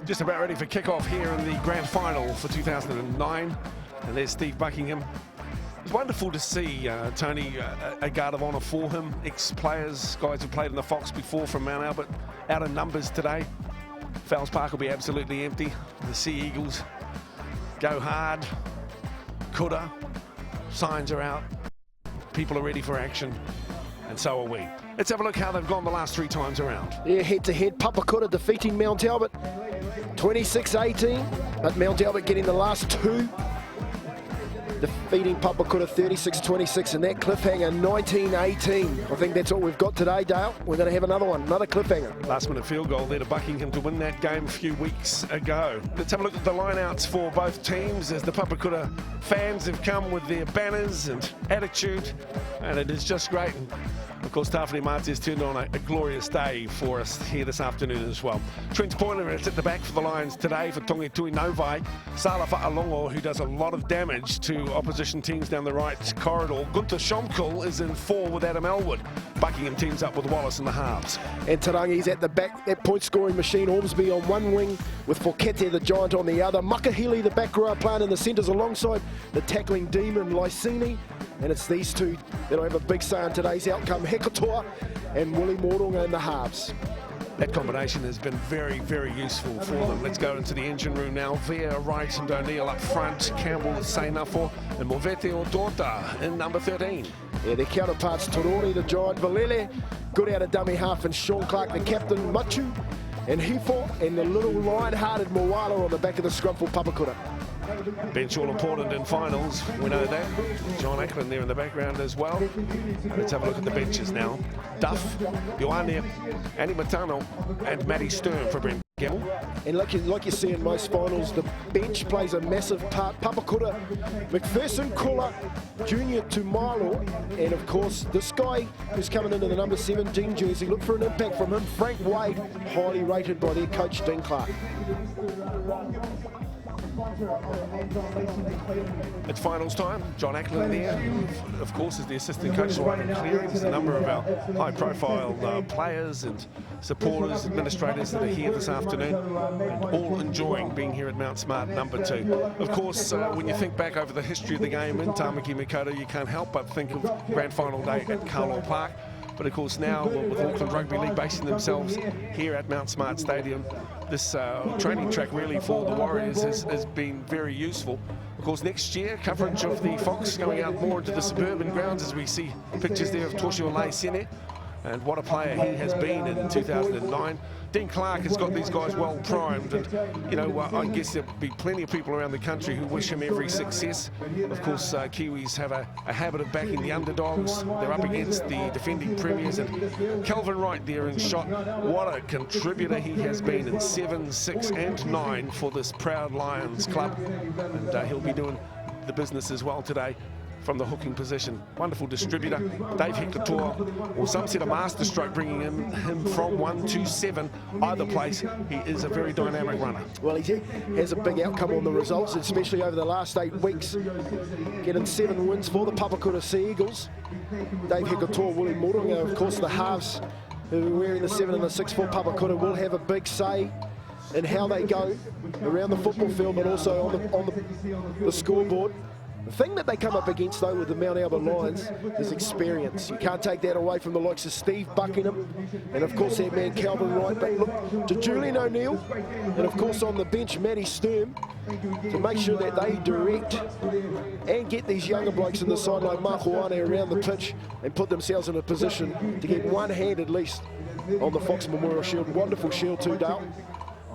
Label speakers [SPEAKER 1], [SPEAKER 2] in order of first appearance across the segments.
[SPEAKER 1] Just about ready for kickoff here in the grand final for 2009. And there's Steve Buckingham. It's wonderful to see, Tony, a guard of honour for him. Ex-players, guys who played in the Fox before from Mount Albert, out in numbers today. Fowles Park will be absolutely empty. The Sea Eagles go hard. Kura, signs are out. People are ready for action, and so are we. Let's have a look how they've gone the last 3 times around.
[SPEAKER 2] Yeah, head-to-head, Papakura defeating Mount Albert 26-18, but Mount Albert getting the last 2. Defeating Papakura 36-26, and that cliffhanger 19-18. I think that's all we've got today, Dale. We're going to have another one, another cliffhanger.
[SPEAKER 1] Last-minute field goal there to Buckingham to win that game a few weeks ago. Let's have a look at the lineouts for both teams as the Papakura fans have come with their banners and attitude, and it is just great. And of course, Tawhiri Mate has turned on a glorious day for us here this afternoon as well. Trent Poiler is at the back for the Lions today for Tongi Tui Novai. Sala Fa'alongo, who does a lot of damage to opposition teams down the right corridor. Gunther Schomkel is in 4 with Adam Elwood. Buckingham teams up with Wallace in the halves.
[SPEAKER 2] And Tarangi's at the back, that point-scoring machine. Ormsby on one wing with Fokete, the giant, on the other. Makahili, the back row playing in the centres alongside the tackling demon Lysini. And it's these two that'll have a big say on today's outcome. Hekatoa and Willie Moronga in the halves.
[SPEAKER 1] That combination has been very, very useful for them. Let's go into the engine room now. Vea right and O'Neill up front. Campbell, Seinafo, and Movete Odota in number 13.
[SPEAKER 2] Yeah, their counterparts, Torori, the giant, Valele, good out of dummy half, and Sean Clark, the captain, Machu, and Hifo, and the little lion-hearted Moala on the back of the scrum for Papakura.
[SPEAKER 1] Bench all important in finals, we know that. John Ackland there in the background as well. Let's have a look at the benches now. Duff, Ioane, Annie Matano, and Matty Stern for Brent Gamble.
[SPEAKER 2] And like you see in most finals, the bench plays a massive part. Papakura, McPherson, Kula, Junior Tumalo, and of course this guy who's coming into the number 17 jersey. Look for an impact from him, Frank Wade, highly rated by their coach Dean Clark.
[SPEAKER 1] It's finals time. John Ackland there, who of course is the assistant coach for Ryan Clearing. There's a number of our high-profile players and supporters, administrators that are here this afternoon, and all enjoying being here at Mount Smart number 2. Of course, when you think back over the history of the game in Tamaki Makaurau, you can't help but think of grand final day at Carlo Park. But of course now, with Auckland Rugby League basing themselves here at Mount Smart Stadium, this training track really for the Warriors has been very useful. Of course, next year, coverage of the Fox going out more into the suburban grounds as we see pictures there of Toshio Laisene. And what a player he has been in 2009. Dean Clark has got these guys well primed, and you know, I guess there'll be plenty of people around the country who wish him every success. Of course, Kiwis have a habit of backing the underdogs. They're up against the defending premiers, and Kelvin Wright there in shot. What a contributor he has been in 7, 6 and 9 for this proud Lions club, and he'll be doing the business as well today from the hooking position. Wonderful distributor, Dave Hekatoa, or some said a master stroke, bringing him from 1 to 7, either place. He is a very dynamic runner.
[SPEAKER 2] Well, he has a big outcome on the results, especially over the last 8 weeks, getting 7 wins for the Papakura Sea Eagles. Dave Hekatoa, Willie Moronga, of course the halves who are wearing the 7 and the 6 for Papakura will have a big say in how they go around the football field, but also on the scoreboard. The thing that they come up against, though, with the Mount Albert Lions is experience. You can't take that away from the likes of Steve Buckingham and, of course, that man Calvin Wright. But look to Julian O'Neill and, of course, on the bench, Matty Stern, to make sure that they direct and get these younger blokes in the sideline, Mahuane, around the pitch and put themselves in a position to get one hand at least on the Fox Memorial Shield. Wonderful shield too, Dale.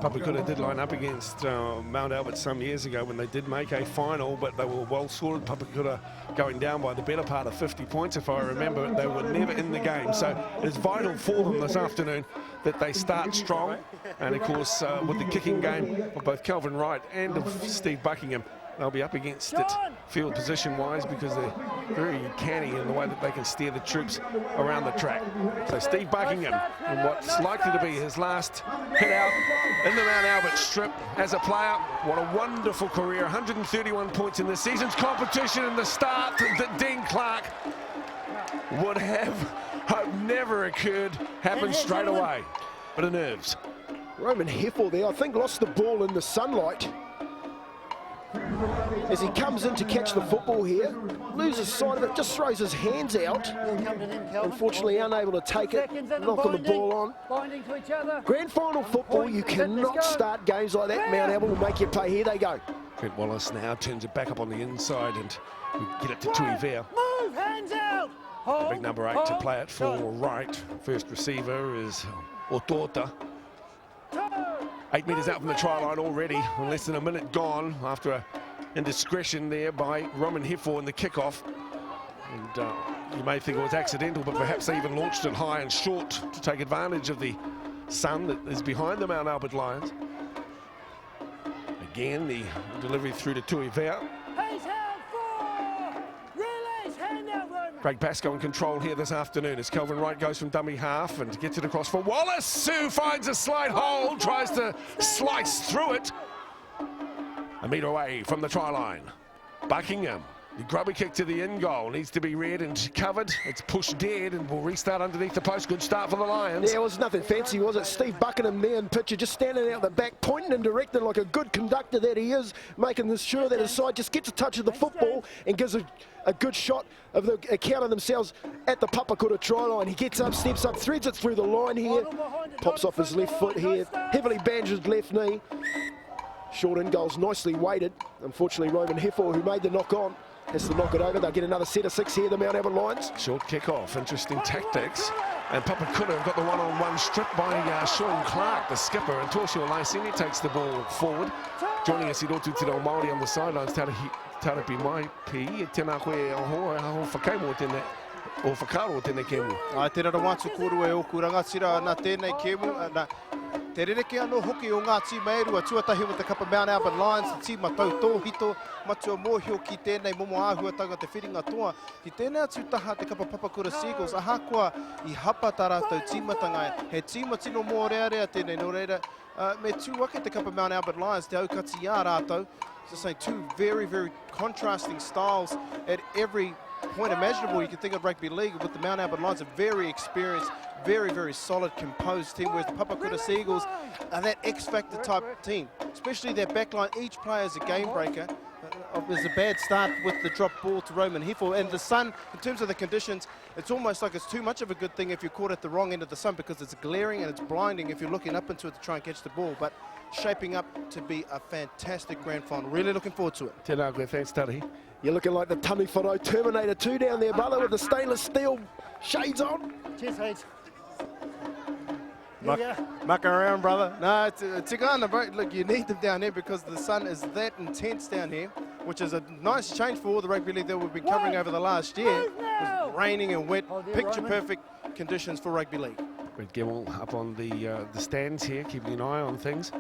[SPEAKER 1] Papakura did line up against Mount Albert some years ago when they did make a final, but they were well sorted. Papakura going down by the better part of 50 points, if I remember. They were never in the game, so it is vital for them this afternoon that they start strong. And of course, with the kicking game of both Kelvin Wright and of Steve Buckingham, they'll be up against it field position-wise because they're very canny in the way that they can steer the troops around the track. So Steve Buckingham, in what's likely to be his last hit out in the Mount Albert strip as a player. What a wonderful career, 131 points in the season's competition, and the start that Dean Clark would have hoped never occurred happened straight away. But it nerves.
[SPEAKER 2] Roman Heffel there, I think, lost the ball in the sunlight. As he comes in to catch the football here, loses sight of it, just throws his hands out. Unfortunately unable to take it, knocking the ball on. Grand final football, you cannot start games like that. Mount Albert will make you pay. Here they go.
[SPEAKER 1] Trent Wallace now turns it back up on the inside and we get it to Tui Vea.
[SPEAKER 3] Move, hands out!
[SPEAKER 1] Big number 8 to play it for right. First receiver is Otota. 8 metres out from the try line already, less than a minute gone after an indiscretion there by Roman Heffel in the kickoff. And you may think it was accidental, but perhaps they even launched it high and short to take advantage of the sun that is behind the Mount Albert Lions. Again, the delivery through to Tui Vea. Craig Pascoe in control here this afternoon as Kelvin Wright goes from dummy half and gets it across for Wallace, who finds a slight hole, tries to slice through it. A metre away from the try line. Buckingham, the grubby kick to the in goal, needs to be read and covered. It's pushed dead and will restart underneath the post. Good start for the Lions.
[SPEAKER 2] Yeah, it was nothing fancy, was it? Steve Buckingham there in picture, just standing out the back, pointing and directing like a good conductor that he is, making sure that his side just gets a touch of the football and gives a good shot of the account of themselves at the Papakura try line. He gets up, steps up, threads it through the line here, pops off his left foot here, heavily bandaged left knee. Short in goals, nicely weighted. Unfortunately, Roman Heffel, who made the knock on, has to knock it over. They'll get another set of 6 here, the Mount Albert Lions.
[SPEAKER 1] Short kick-off, interesting tactics. And Papakura got the one-on-one strip by Sean Clark, the skipper, and Toshio Laisini takes the ball forward. Joining us, Hirotu Te Reo Māori on the sidelines, Tarapi mai pi, tēnā koe aho whakaimo tēnei, o whakaro tēnei kēmu.
[SPEAKER 4] Ai, tēnā wātu kōru e oku rangatira nā tēnei kēmu. Te rereke anō hoki o ngā tīmaerua tuatahi with the Kapa Mount Albert Lions, te tīma tau tōhito, matua mōhio ki tēnei momo āhuatanga te whiringa toa. Ki tēnā tūtaha te Kapa Papakura Sea Eagles, ahakoa I hapa tā rātou tīmatanga. He tīma tino mō rea tēnei no reira. Me tūwake te Kapa Mount Albert Lions, te aukati ā rātou. Just saying, two very, very contrasting styles at every point imaginable you can think of rugby league. With the Mount Albert Lions, a very experienced, very, very solid, composed team, whereas the Papakura Sea Eagles are that X-factor type team, especially their backline. Each player is a game breaker. There's a bad start with the drop ball to Roman Heffel, and the sun, in terms of the conditions, it's almost like it's too much of a good thing if you're caught at the wrong end of the sun, because it's glaring and it's blinding if you're looking up into it to try and catch the ball. But shaping up to be a fantastic grand final. Really looking forward to it.
[SPEAKER 1] Tēnā koe, thanks, Tari.
[SPEAKER 2] You're looking like the Taniwharo Terminator 2 down there, brother, with the stainless steel shades on.
[SPEAKER 3] Cheers, Hayes.
[SPEAKER 4] Muck around, brother. No, Tigana, bro. Look, you need them down here because the sun is that intense down here, which is a nice change for all the rugby league that we've been covering over the last year. It was raining and wet, picture-perfect conditions for rugby league.
[SPEAKER 1] Brett Gemmell up on the stands here, keeping an eye on things.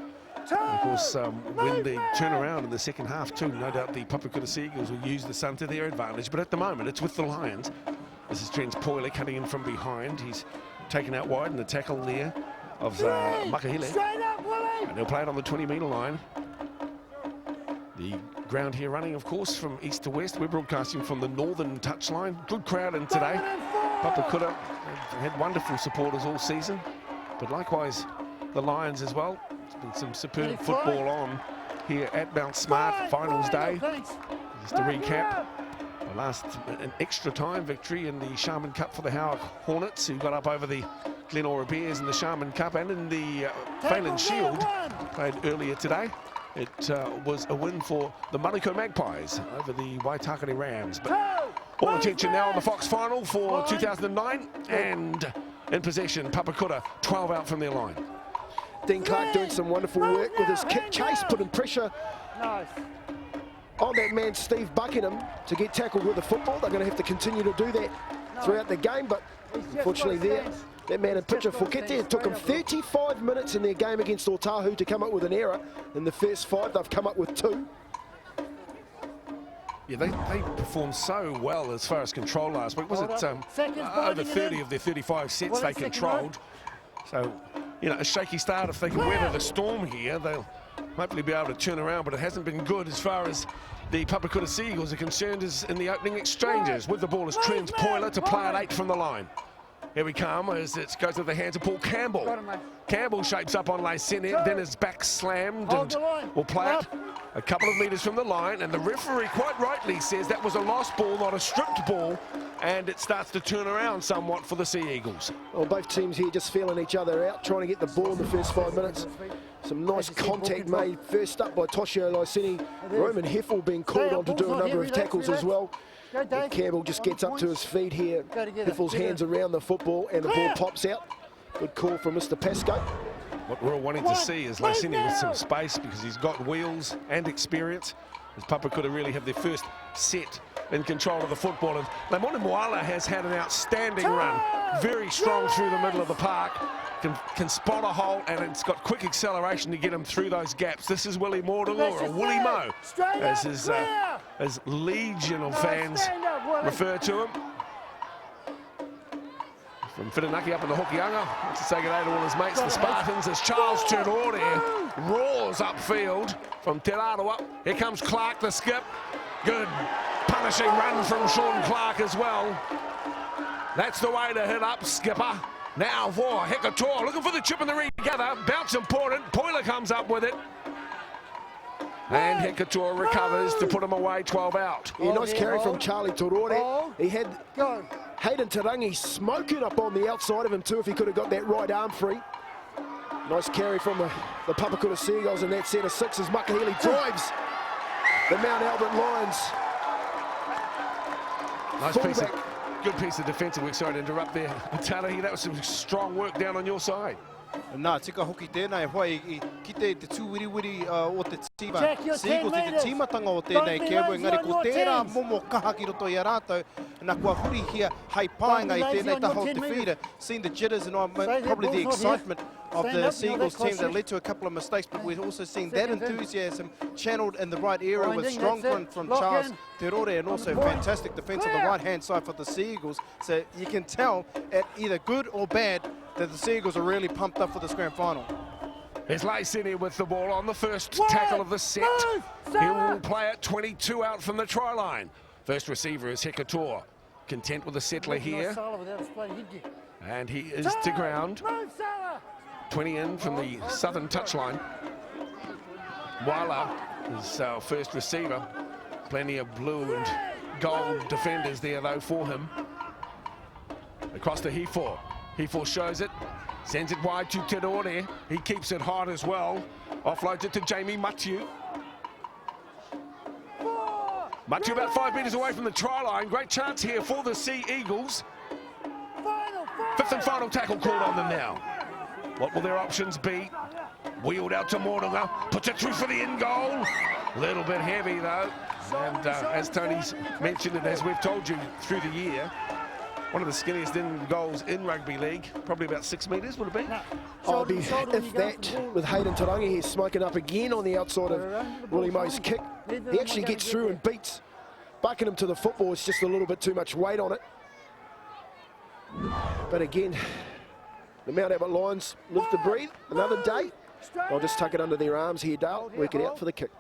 [SPEAKER 1] And of course, when they turn around in the second half too, no doubt the Papakura Sea Eagles will use the sun to their advantage. But at the moment, it's with the Lions. This is Trent Poyle cutting in from behind. He's taken out wide in the tackle there of Makahile. And they'll play it on the 20-metre line. The ground here running, of course, from east to west. We're broadcasting from the northern touchline. Good crowd in today. Papakura had wonderful supporters all season, but likewise the Lions as well. There's been some superb football on here at Mount Smart Finals Day. Just to recap, the last an extra time victory in the Sharman Cup for the Howard Hornets, who got up over the Glenora Bears in the Sharman Cup, and in the Phelan Shield played earlier today. It was a win for the Mariko Magpies over the Waitakere Rams. But all attention now on the Fox final for 2009, and in possession, Papakura 12 out from their line.
[SPEAKER 2] Dean Clark doing some wonderful work with his kick chase, putting pressure on that man Steve Buckingham to get tackled with the football. They're going to have to continue to do that throughout the game, but unfortunately there, that man in picture, Fokete, it took them 35 minutes in their game against Otahu to come up with an error. In the first 5, they've come up with 2.
[SPEAKER 1] Yeah, they performed so well as far as control last week. Was it over 30 of their 35 sets they controlled? So, you know, a shaky start. If they can weather the storm here, they'll hopefully be able to turn around, but it hasn't been good as far as the Papakura Sea Eagles are concerned as in the opening exchanges. With the ball is Trent Poyle to play at 8 from the line. Here we come as it goes to the hands of Paul Campbell. Campbell shapes up on Lysine, then is back slammed and will play it a couple of metres from the line. And the referee quite rightly says that was a lost ball, not a stripped ball. And it starts to turn around somewhat for the Sea Eagles.
[SPEAKER 2] Well, both teams here just feeling each other out, trying to get the ball in the first 5 minutes. Some nice contact made first up by Toshio Lysine. Roman Heffel being called on to do a number of tackles as well. And Campbell just gets up to his feet here. Heffel's hands around the football and the ball pops out. Good call from Mr. Pascoe.
[SPEAKER 1] What we're all wanting to see is Lysine with some space because he's got wheels and experience. As Papakura really have their first set in control of the football. And Lamone Moala has had an outstanding run. Very strong through the middle of the park. Can spot a hole, and it's got quick acceleration to get him through those gaps. This is Willie Mortimer, or Willie Mo, as legion of fans refer to him. From Whirinaki up in the Hokianga, wants to say good day to all his mates, the Spartans, as Charles Turore roars upfield from Te Arawa. Here comes Clark, the skip. Good punishing run from Sean Clark as well. That's the way to hit up, skipper. Now for Hekator, looking for the chip and the regather. Bounce important, Poiler comes up with it. And Hekator recovers to put him away, 12 out.
[SPEAKER 2] Yeah, nice carry from Charlie Torore. He had Hayden Tarangi smoking up on the outside of him too if he could have got that right arm free. Nice carry from the Papakura Sea Eagles in that set of six as Makahili drives the Mount Albert Lions.
[SPEAKER 1] Nice good piece of defensive work. Sorry to interrupt there, Talahi. That was some strong work down on your side.
[SPEAKER 4] Nā, tika hoki tēnei whai ki te tūwiriwiri o te tīma Seagulls, te tīmatanga o tēnei Campbell. Engari ko tērā momo kaha ki roto i a rātou, nā kua huri hia hei pāinga i tēnei taho defeater. Seen the jitters and probably the excitement of the Seagulls team that led to a couple of mistakes, but we've also seen that enthusiasm channeled in the right area with strong front from Charles Terore and also fantastic defence on the right-hand side for the Seagulls. So you can tell at either good or bad that the Seagulls are really pumped up for this grand final.
[SPEAKER 1] There's Lysine with the ball on the first tackle of the set. He will play it 22 out from the try line. First receiver is Hekator. Content with the settler here. And he is to ground. 20 in from the southern touchline. Wala is our first receiver. Plenty of blue and gold defenders there though for him. Across to Hefor. Hefor shows it, sends it wide to Terore. He keeps it hard as well. Offloads it to Jamie Mathieu. Mathieu about 5 metres away from the try line. Great chance here for the Sea Eagles. Fifth and final tackle called on them now. What will their options be? Wheeled out to Mortimer, puts it through for the in goal. A little bit heavy though. And as Tony's mentioned it, as we've told you through the year, one of the skinniest in goals in rugby league, probably about 6 metres, would it be?
[SPEAKER 2] Oh, if that, with Hayden Tarangi here smoking up again on the outside of Willie Mo's kick. He actually gets through and beats Buckingham to the football. It's just a little bit too much weight on it. But again, the Mount Albert Lions live to breathe another day. I'll just tuck it under their arms here, Dale, work it out for the kick.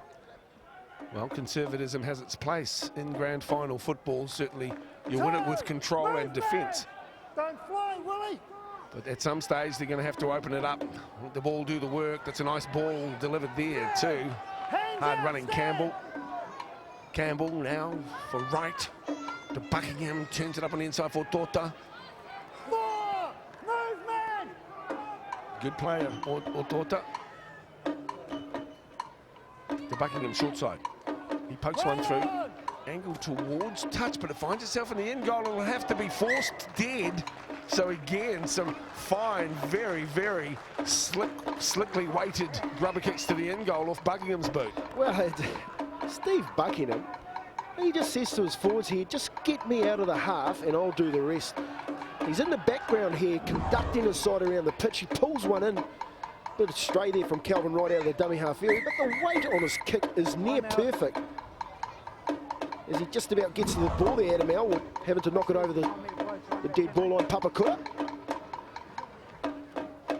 [SPEAKER 1] Well, conservatism has its place in grand final football. Certainly you win it with control and defence.
[SPEAKER 3] Don't fly, Willie.
[SPEAKER 1] But at some stage they're going to have to open it up. Let the ball do the work. That's a nice ball delivered there too. Hard running Campbell. Campbell now for right to Buckingham. Turns it up on the inside for Tota.
[SPEAKER 3] Move, man.
[SPEAKER 1] Good player, Tota. The Buckingham short side. He pokes one through. Angle towards touch, but it finds itself in the end goal. It'll have to be forced dead. So again, some fine, very, very slickly weighted rubber kicks to the end goal off Buckingham's boot.
[SPEAKER 2] Well, Steve Buckingham, he just says to his forwards here, just get me out of the half and I'll do the rest. He's in the background here, conducting his side around the pitch. He pulls one in. Bit of stray there from Calvin right out of the dummy half area, but the weight on his kick is near perfect. As he just about gets to the ball there, Adam Elwood, having to knock it over the dead ball line, Papakura.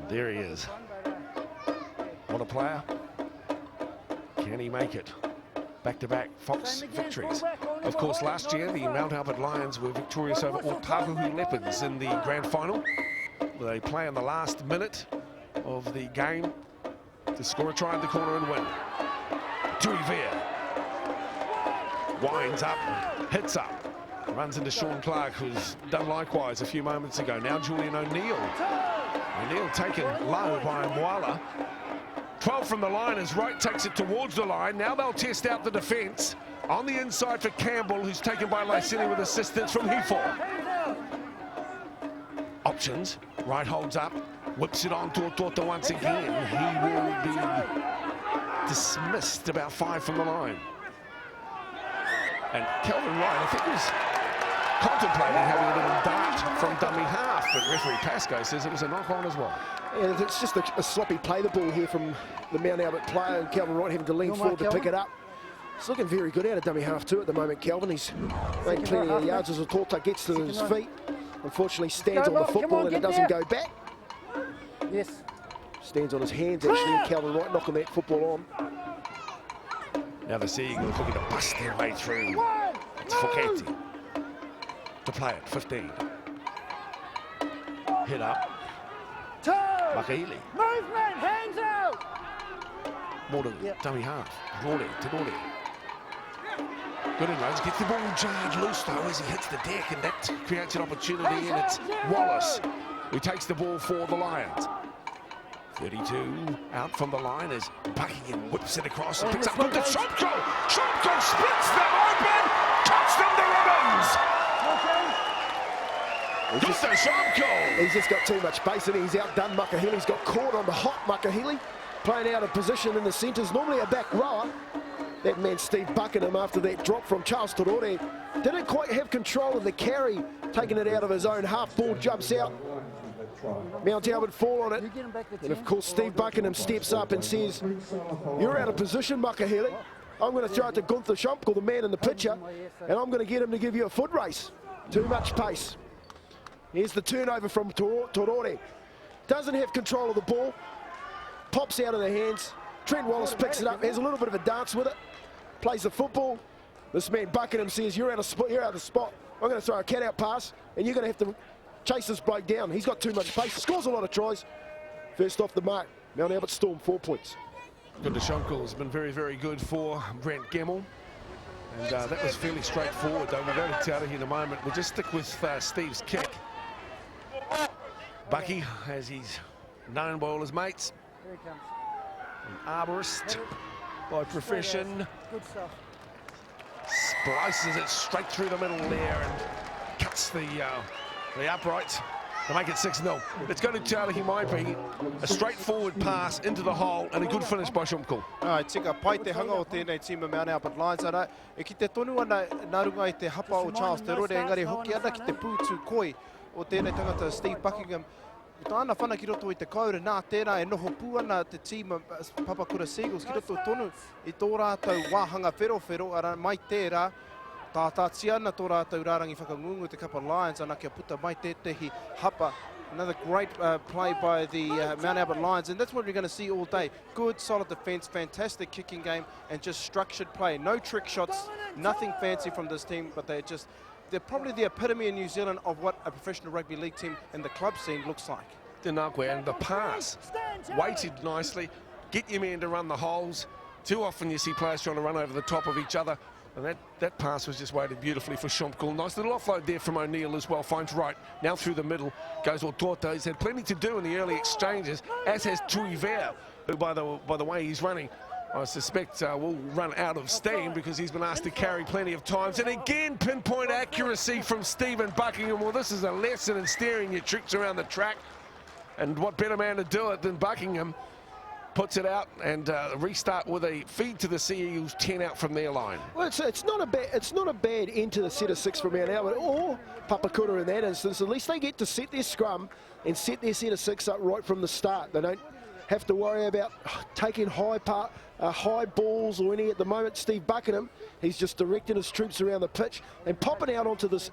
[SPEAKER 1] There he is. What a player. Can he make it? back-to-back Fox victories. Of course, last year, the Mount Albert Lions were victorious over Otahuhu Leopards in the grand final. They play in the last minute of the game to score a try in the corner and win. Tuivea winds up, hits up, runs into Sean Clark, who's done likewise a few moments ago. Now Julian O'Neill. O'Neill taken low by Moala. 12 from the line as Wright takes it towards the line. Now they'll test out the defence. On the inside for Campbell, who's taken by Lysini with assistance from Hifor. Options. Wright holds up, whips it on to Toto once again. He will be dismissed about 5 from the line. And Kelvin Wright, I think, was contemplating having a little dart from dummy half, but referee Pascoe says it was a knock-on as well.
[SPEAKER 2] And it's just a sloppy play the ball here from the Mount Albert player, and Kelvin Wright having to lean forward to pick it up. It's looking very good out of dummy half too at the moment, Kelvin. He's made plenty of yards as Torta gets to his feet. Unfortunately stands on the football and it doesn't go back.
[SPEAKER 3] Yes.
[SPEAKER 2] Stands on his hands actually, and Kelvin Wright knocking that football on.
[SPEAKER 1] Now the Sea Eagles looking to bust their way through. It's Foketi to play it, 15. Hit up. Makahili.
[SPEAKER 3] Movement, hands out.
[SPEAKER 1] Morton, dummy half. Nori to Nori. Good inroads, gets the ball jarred loose though as he hits the deck, and that creates an opportunity, and it's Wallace who takes the ball for the Lions. 32 out from the line as Buckingham whips it across and picks up good to Shopko. Shopko splits them open, cuts them to ribbons. Gusto Shopko.
[SPEAKER 2] He's just got too much pace and he's outdone Makahili. He's got caught on the hot Makahili, playing out of position in the centres, normally a back rower. That man Steve Buckingham, after that drop from Charles Torore, didn't quite have control of the carry, taking it out of his own half. Ball jumps out. Mount Albert fall on it, and of course Steve Buckingham steps up and says, "You're out of position, Makahili. I'm going to throw it to Gunther Schomkel, the man in the picture, and I'm going to get him to give you a foot race. Too much pace." Here's the turnover from Torore. Doesn't have control of the ball, pops out of the hands. Trent Wallace picks it up, has a little bit of a dance with it, plays the football. This man Buckingham says, "You're out of spot. I'm going to throw a cat out pass, and you're going to have to chase this bloke down. He's got too much pace." Scores a lot of tries. First off the mark, Mount Albert Storm 4 points.
[SPEAKER 1] Gunther Schomkel has been very, very good for Brent Gemmell. And that was fairly straightforward, though. We'll go to Tautahi in a moment. We'll just stick with Steve's kick. Bucky, as he's known by all his mates,
[SPEAKER 3] Here he comes.
[SPEAKER 1] an arborist by profession.
[SPEAKER 3] Good stuff.
[SPEAKER 1] Splices it straight through the middle there and cuts the uprights to make it 6-0. Let's go to Tautahi. Might be a straightforward pass into the hole and a good finish by Schomkel.
[SPEAKER 4] Tika pai te hanga o tēnei tima Mount Albert Lions ara. E ki te tonu ana narunga i te hapa o Charles Te Rore, engari hoki ana ki te pūtu koi o tēnei tangata Steve Buckingham. Tāna whana ki roto i te kaure nā tērā e noho pū ana te tima Papakura Sea Eagles ki roto tonu i tō rātou wāhanga whero ara mai tērā. Tātātia ana tō rātou rārangi whakangungu te kapa Lions ana kia puta mai tētehi hapa. Another great play by the Mount Albert Lions, and that's what we're going to see all day. Good, solid defence, fantastic kicking game, and just structured play. No trick shots, nothing fancy from this team, but they're probably the epitome in New Zealand of what a professional rugby league team in the club scene looks like.
[SPEAKER 1] Denakwe, and the pass weighted nicely. Get your man to run the holes. Too often you see players trying to run over the top of each other. And that pass was just weighted beautifully for Schomkel. Nice little offload there from O'Neill as well. Finds Wright. Now through the middle goes Otorta. He's had plenty to do in the early exchanges, as has Tuivea, who, by the way he's running, I suspect will run out of steam because he's been asked to carry plenty of times. And again, pinpoint accuracy from Stephen Buckingham. Well, this is a lesson in steering your tricks around the track. And what better man to do it than Buckingham? Puts it out and restart with a feed to the Sea Eagles, 10 out from their line.
[SPEAKER 2] Well, it's not a bad end to the set of 6 from Mount Albert or Papakura in that instance. At least they get to set their scrum and set their set of 6 up right from the start. They don't have to worry about taking high balls or any at the moment. Steve Buckingham, he's just directing his troops around the pitch and popping out onto this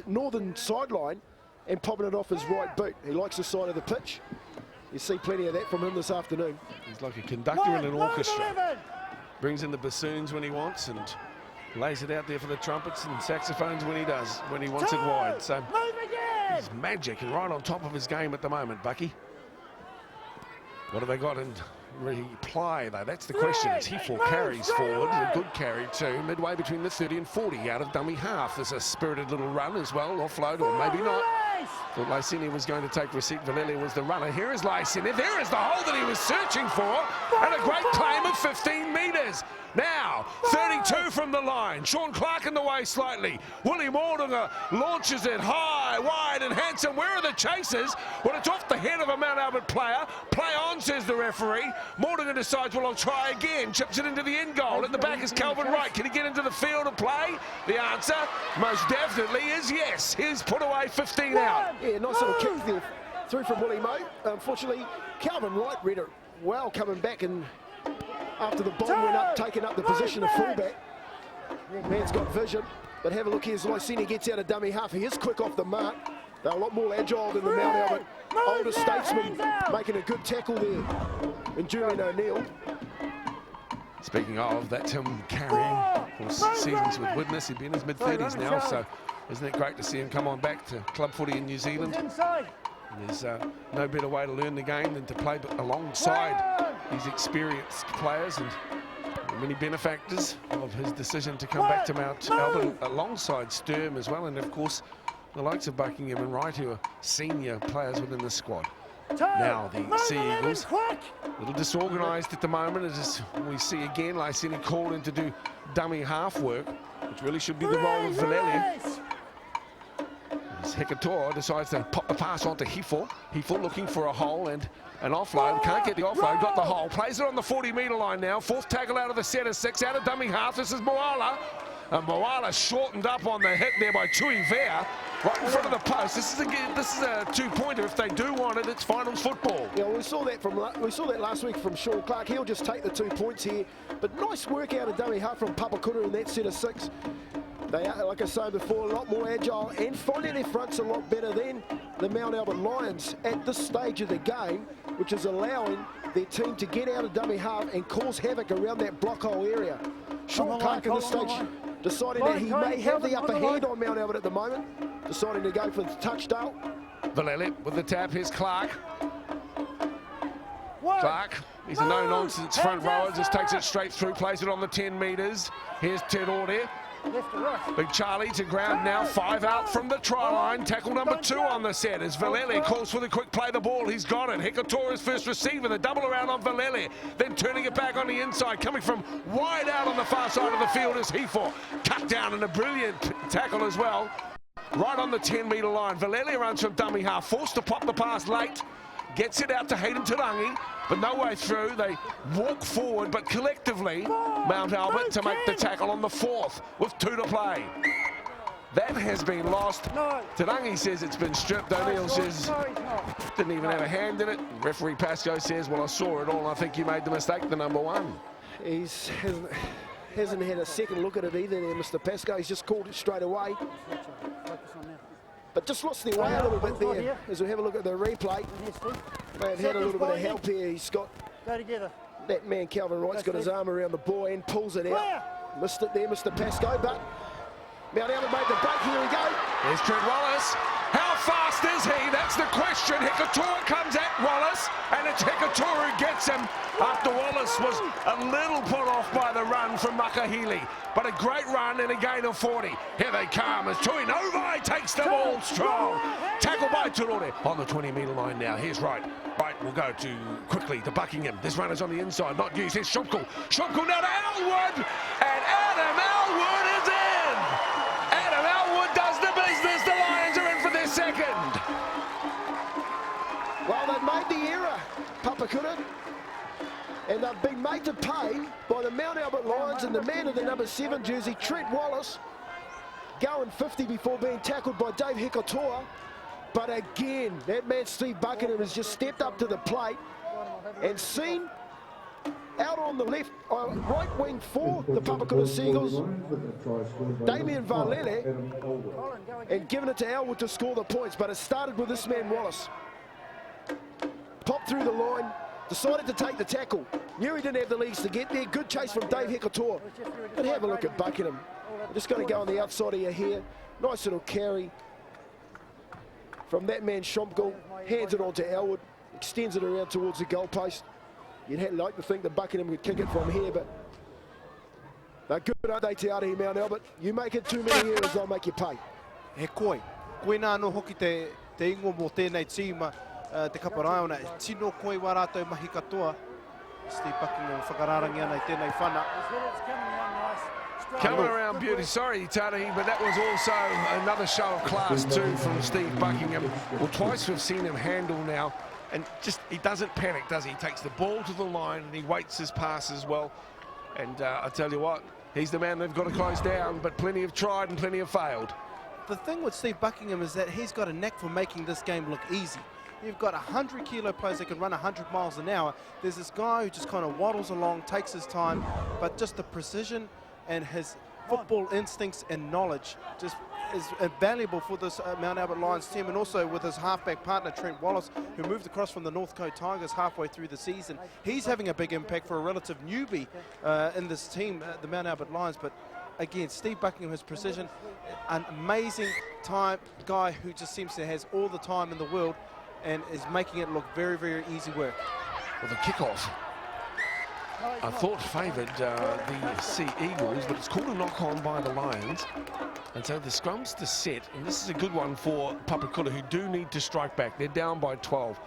[SPEAKER 2] northern sideline and popping it off his right boot. He likes the side of the pitch. You see plenty of that from him this afternoon.
[SPEAKER 1] He's like a conductor in an orchestra. brings in the bassoons when he wants and lays it out there for the trumpets and saxophones when he does, when he wants it wide. So he's magic and right on top of his game at the moment, Bucky. What have they got in reply, though? That's the question. As Hifo carries forward, a good carry too, midway between the 30 and 40 out of dummy half. There's a spirited little run as well, offload, or maybe not. Thought Lysini was going to take receipt. Valele was the runner. Here is Lysini. There is the hole that he was searching for, and a great claim of 15 metres. Now, 32 from the line. Sean Clark in the way slightly. Willie Mordinger launches it high, wide, and handsome. Where are the chasers? Well, it's off the head of a Mount Albert player. Play on, says the referee. Mordinger decides, well, I'll try again. Chips it into the end goal. At the back is Calvin Wright. Can he get into the field of play? The answer, most definitely, is yes. He's put away 15 out.
[SPEAKER 2] Yeah, nice little kick there through from Willie Mo. Unfortunately, Calvin Wright read it well coming back, and after the bomb went up, taking up the position of fullback. Man's got vision, but have a look here as Lysini gets out of dummy half. He is quick off the mark. They're a lot more agile than the Mount Albert older statesman, making a good tackle there. And Julian O'Neill.
[SPEAKER 1] Speaking of, that's him carrying. Of course, seasons with Widnes. He'd be in his mid-30s now, so isn't it great to see him come on back to club footy in New Zealand? And there's no better way to learn the game than to play alongside these experienced players, and many benefactors of his decision to come back to Mount Albert alongside Sturm as well, and of course the likes of Buckingham and Wright, who are senior players within the squad. Now the Sea Eagles, a little disorganised at the moment, as we see again Lysini called in to do dummy half work, which really should be the role of Valele. As Hikatora decides to pop the pass onto Hifo. Hifo looking for a hole and an offload. Can't get the offload, got the hole. Plays it on the 40-metre line now. Fourth tackle out of the set of 6, out of dummy half. This is Moala. And Moala shortened up on the hit there by Tui Vea, right in front of the post. This is a two-pointer. If they do want it, it's finals football.
[SPEAKER 2] Yeah, we saw that last week from Sean Clark. He'll just take the 2 points here. But nice work out of dummy half from Papakura in that set of 6. They are, like I said before, a lot more agile and finding their fronts a lot better than the Mount Albert Lions at this stage of the game, which is allowing their team to get out of dummy half and cause havoc around that block hole area. Sean Clark at this stage deciding that he may have the upper hand on Mount Albert at the moment, deciding to go for the touchdown.
[SPEAKER 1] Valele with the tap. Here's Clark. Clark, he's a no-nonsense front rower, just takes it straight through, plays it on the 10 metres. Here's Ted Orde. Big Charlie to ground now, 5 out from the try line. Tackle number 2 on the set as Valele calls for the quick play the ball. He's got it. Hikatora's first receiver, the double around on Valele, then turning it back on the inside, coming from wide out on the far side of the field is Hifo. Cut down and a brilliant tackle as well. Right on the 10-metre line. Valele runs from dummy half, forced to pop the pass late. Gets it out to Hayden Tarangi, but no way through. They walk forward, but collectively, Mount Albert to make the tackle on the 4th with 2 to play. That has been lost. Tarangi says it's been stripped. O'Neill says didn't even have a hand in it. Referee Pascoe says, well, I saw it all. I think you made the mistake, the number 1.
[SPEAKER 2] He hasn't had a second look at it either there, Mr. Pascoe. He's just called it straight away. But just lost their way a little bit there as we have a look at the replay. May have had a little bit of help here. He's got that man, Calvin Wright's got his arm around the boy and pulls it out. Missed it there, Mr. Pascoe, but Mount Albert made the break. Here we go.
[SPEAKER 1] There's Trent Wallace. How fast is he? That's the question. Hikatora comes at Wallace, and it's Hikatora who gets him after Wallace was a little put off by the run from Makahili. But a great run and a gain of 40. Here they come as Tui Novai takes the ball strong. Tackle by Turore on the 20-metre line now. Here's Wright. Wright will go quickly to Buckingham. This runner's on the inside, not used. Here's Shumkle. Shumkle now to Elwood, and Adam Elwood is in. Adam Elwood does the business. The Lions are in for their second.
[SPEAKER 2] Well, they've made the error, Papakura, and they've been made to pay by the Mount Albert Lions and the man in the number 7 jersey, Trent Wallace, going 50 before being tackled by Dave Hikatora. But again, that man Steve Buckingham has just stepped up to the plate and seen out on the left, right wing for the Papakura Sea Eagles, Damien Valele, and given it to Elwood to score the points. But it started with this man Wallace. Popped through the line, Decided to take the tackle. Knew he didn't have the legs to get there. Good chase from Dave Hekator. But have a look at Buckingham. Just going to go on the outside of your hair. Nice little carry from that man Schomkel. Hands it on to Elwood. Extends it around towards the goalpost. You'd like to think that Buckingham could kick it from here, but they're good, aren't they, Te Arahi, Mount Albert? You make it too many errors, they'll make you pay.
[SPEAKER 4] He koe. Koe nā no hoki te ingo mō tēnei tīma te kaparaona. Tino koe wā rātou mahi katoa. Steve Buckingham whakararangi ana I tēnei whana.
[SPEAKER 1] Coming around beauty, sorry Tarahi, but that was also another show of class too from Steve Buckingham. Well, twice we've seen him handle now, and just he doesn't panic, does he? He takes the ball to the line and he waits his pass as well. And I tell you what, he's the man they've got to close down, but plenty have tried and plenty have failed.
[SPEAKER 4] The thing with Steve Buckingham is that he's got a knack for making this game look easy. You've got 100-kilo players that can run 100 miles an hour. There's this guy who just kind of waddles along, takes his time, but just the precision and his football instincts and knowledge just is invaluable for this Mount Albert Lions team, and also with his halfback partner Trent Wallace, who moved across from the Northcote Tigers halfway through the season. He's having a big impact for a relative newbie in this team, the Mount Albert Lions. But again, Steve Buckingham, his precision, an amazing type guy who just seems to has all the time in the world and is making it look very, very easy work.
[SPEAKER 1] Well, the kickoff, I thought favoured the Sea Eagles, but it's called a knock-on by the Lions. And so the scrum's to set, and this is a good one for Papakura, who do need to strike back. They're down by 12.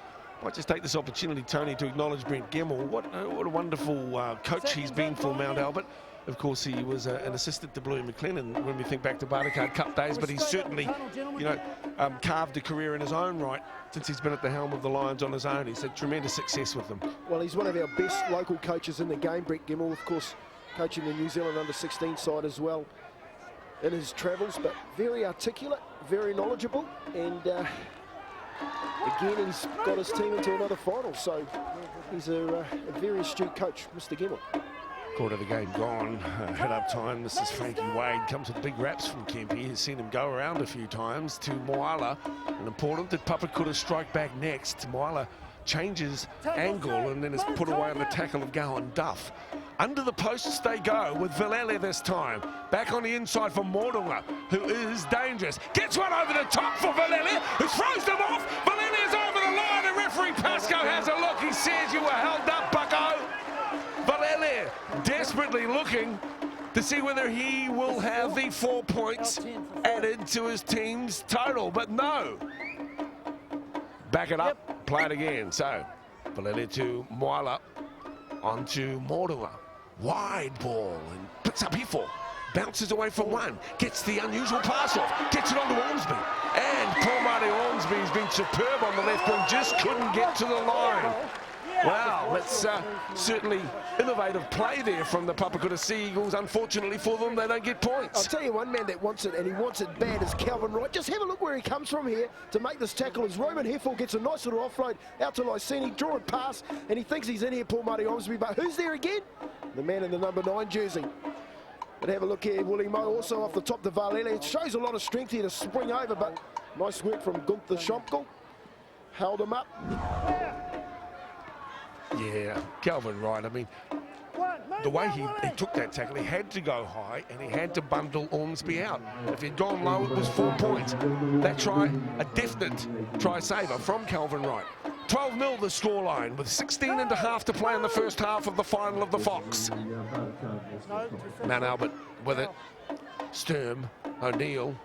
[SPEAKER 1] Might just take this opportunity, Tony, to acknowledge Brent Gemmell. What a wonderful coach he's been for Mount Albert. Of course, he was an assistant to Bluey McLennan when we think back to Bartercard Cup days, but he's certainly, you know, carved a career in his own right since he's been at the helm of the Lions on his own. He's had tremendous success with them.
[SPEAKER 2] Well, he's one of our best local coaches in the game, Brett Gemmell, of course, coaching the New Zealand under-16 side as well in his travels, but very articulate, very knowledgeable, and again, he's got his team into another final, so he's a very astute coach, Mr. Gemmell.
[SPEAKER 1] Quarter of the game gone, head up time. This is Frankie Wade, comes with big raps from Kempe. He's seen him go around a few times to Moala, and important that Papakura strike back next. Moala changes angle and then is put away on the tackle of Gowan Duff. Under the posts they go with Vilele this time. Back on the inside for Mordunga, who is dangerous. Gets one over the top for Vilele, who throws them off. Vilele is over the line, and referee Pascoe has a look. He says, "You were held up, bucko." Vilele desperately looking to see whether he will have the 4 points added to his team's total, but no. Back it up, play it again. So, Vilele to Moala, on to Mordua. Wide ball, and puts up Hiffle. Bounces away from one, gets the unusual pass off, gets it on to Ormsby. And poor Marty Ormsby's been superb on the left and just couldn't get to the line. Wow, that's certainly innovative play there from the Papakura Sea Eagles. Unfortunately for them, they don't get points.
[SPEAKER 2] I'll tell you one man that wants it, and he wants it bad, is Calvin Wright. Just have a look where he comes from here to make this tackle as Roman Heffel gets a nice little offload out to Lysini, draw and pass, and he thinks he's in here, Paul Marty Ormsby, but who's there again? The man in the number 9 jersey. But have a look here, Willie Moe also off the top to Valele. It shows a lot of strength here to spring over, but nice work from Gunther Schomkel. Held him up.
[SPEAKER 1] Yeah, Calvin Wright, I mean, the way he took that tackle, he had to go high and he had to bundle Ormsby out. If he'd gone low, it was 4 points. That try, a definite try saver from Calvin Wright. 12-0 the scoreline, with 16 and a half to play in the first half of the final of the Fox. Mount Albert with it. Sturm, O'Neill,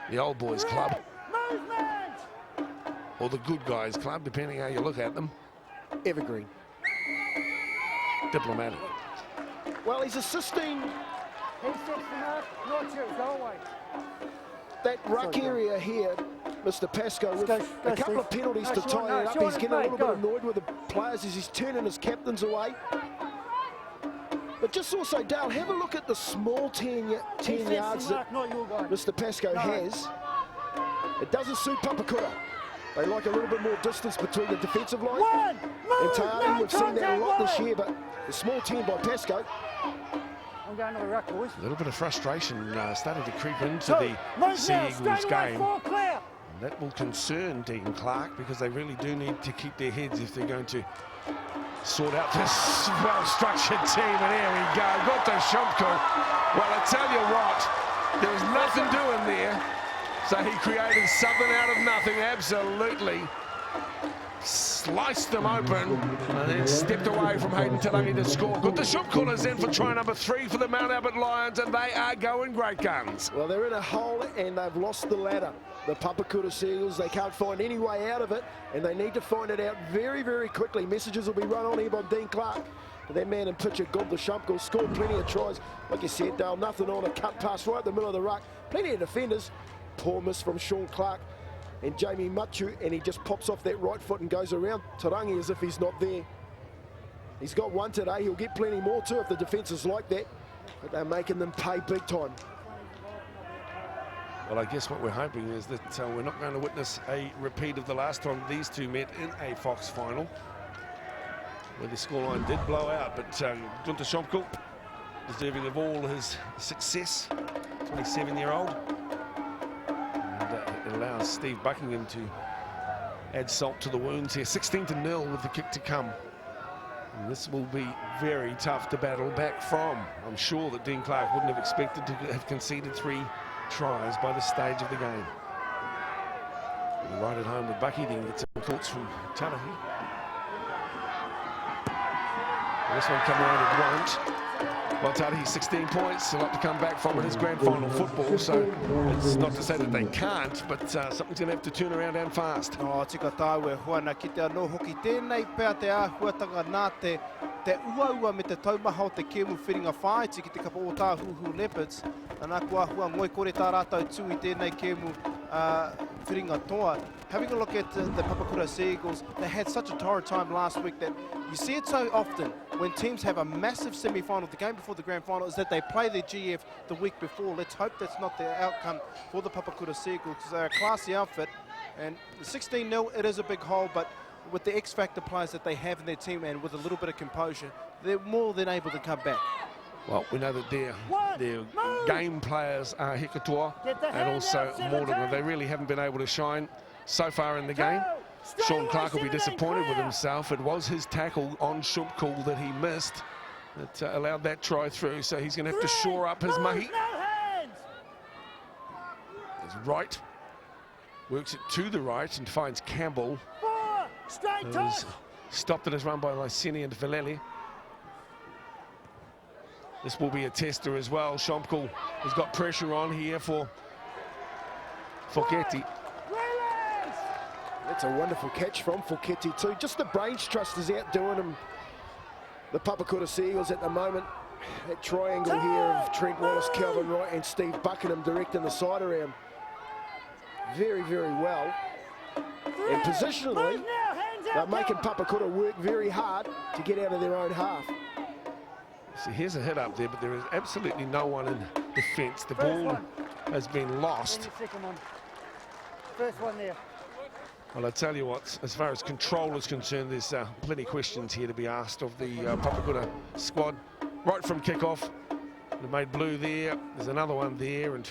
[SPEAKER 1] the old boys club, or the good guys club, depending how you look at them.
[SPEAKER 2] Evergreen.
[SPEAKER 1] Diplomatic.
[SPEAKER 2] Well, he's assisting that ruck area here, Mr. Pascoe, with a couple of penalties to tie it up. He's getting a little bit annoyed with the players as he's turning his captains away. But just also, Dale, have a look at the small 10 yards that Mr. Pascoe has. It doesn't suit Papakura. They like a little bit more distance between the defensive line. And Taani, we've seen that a lot this year, but the small 10 by Pascoe.
[SPEAKER 3] I'm going to the ruck, boys.
[SPEAKER 1] A little bit of frustration started to creep into the Sea Eagles game. That will concern Dean Clark because they really do need to keep their heads if they're going to sort out this well-structured team. And here we go, got to Shumko. Well, I tell you what, there was nothing doing there. So he created something out of nothing, absolutely. Sliced them open and then stepped away from Hayden Talangi to score. Good, the shot callers in for try number 3 for the Mount Albert Lions, and they are going great guns.
[SPEAKER 2] Well, they're in a hole and they've lost the ladder. The Papakura Sea Eagles, they can't find any way out of it, and they need to find it out very, very quickly. Messages will be run on here by Dean Clark. But their man and pitcher, God the Shumko, scored plenty of tries. Like you said, Dale, nothing on a cut pass right in the middle of the ruck. Plenty of defenders. Poor miss from Sean Clark and Jamie Machu, and he just pops off that right foot and goes around Tarangi as if he's not there. He's got one today. He'll get plenty more too if the defence is like that. But they're making them pay big time.
[SPEAKER 1] Well, I guess what we're hoping is that we're not going to witness a repeat of the last time these two met in a Fox final, where the scoreline did blow out. But Gunther Schomkel, deserving of all his success, 27-year-old. It allows Steve Buckingham to add salt to the wounds here. 16-0 with the kick to come. And this will be very tough to battle back from. I'm sure that Dean Clark wouldn't have expected to have conceded 3 tries by the stage of the game. Right at home with Bucky, then gets some thoughts from Tarahi. This one come around, it won't. Well, Tarahi 16 points, he'll have to come back from in his grand final football, so it's not to say that they can't, but something's going to have to turn around and fast.
[SPEAKER 4] Oh, tika tāue huana ki te anō hoki tēnei pēr te āhuatanga nā te uaua me te taumaha o te kemu whiringa whaiti ki te kapa o tā huhu leopards. Nā kua hua ngoi kore tā rātou tū I tēnei kemu whiringa toa. Having a look at the Papakura Sea Eagles, they had such a torrid time last week that you see it so often when teams have a massive semi-final. The game before the grand final is that they play their GF the week before. Let's hope that's not the outcome for the Papakura Sea Eagles, because they're a classy outfit. And the 16-0, it is a big hole, but with the X-factor players that they have in their team and with a little bit of composure, they're more than able to come back.
[SPEAKER 1] Well, we know that their game players are Hekatoa and also Mortimer. They really haven't been able to shine so far in the game. Sean Clark will be disappointed with himself. It was his tackle on Shumkul that he missed that allowed that try through, so he's going to have to shore up his mahi. His right, works it to the right and finds Campbell. Who's stopped at his run by Lyseni and Villeli. This will be a tester as well. Shumkul has got pressure on here for Foketi.
[SPEAKER 2] That's a wonderful catch from Foketi too. Just the brains trust is outdoing him. The Papakura Sea Eagles at the moment. That triangle here of Trent Wallace, Calvin Wright and Steve Buckingham directing the side around very, very well. And positionally, they're making Papakura work very hard to get out of their own half.
[SPEAKER 1] So here's a hit up there, but there is absolutely no one in defence. The ball has been lost.
[SPEAKER 3] First one there.
[SPEAKER 1] Well, I tell you what, as far as control is concerned, there's plenty of questions here to be asked of the Papakura squad. Right from kickoff, they made blue there. There's another one there, and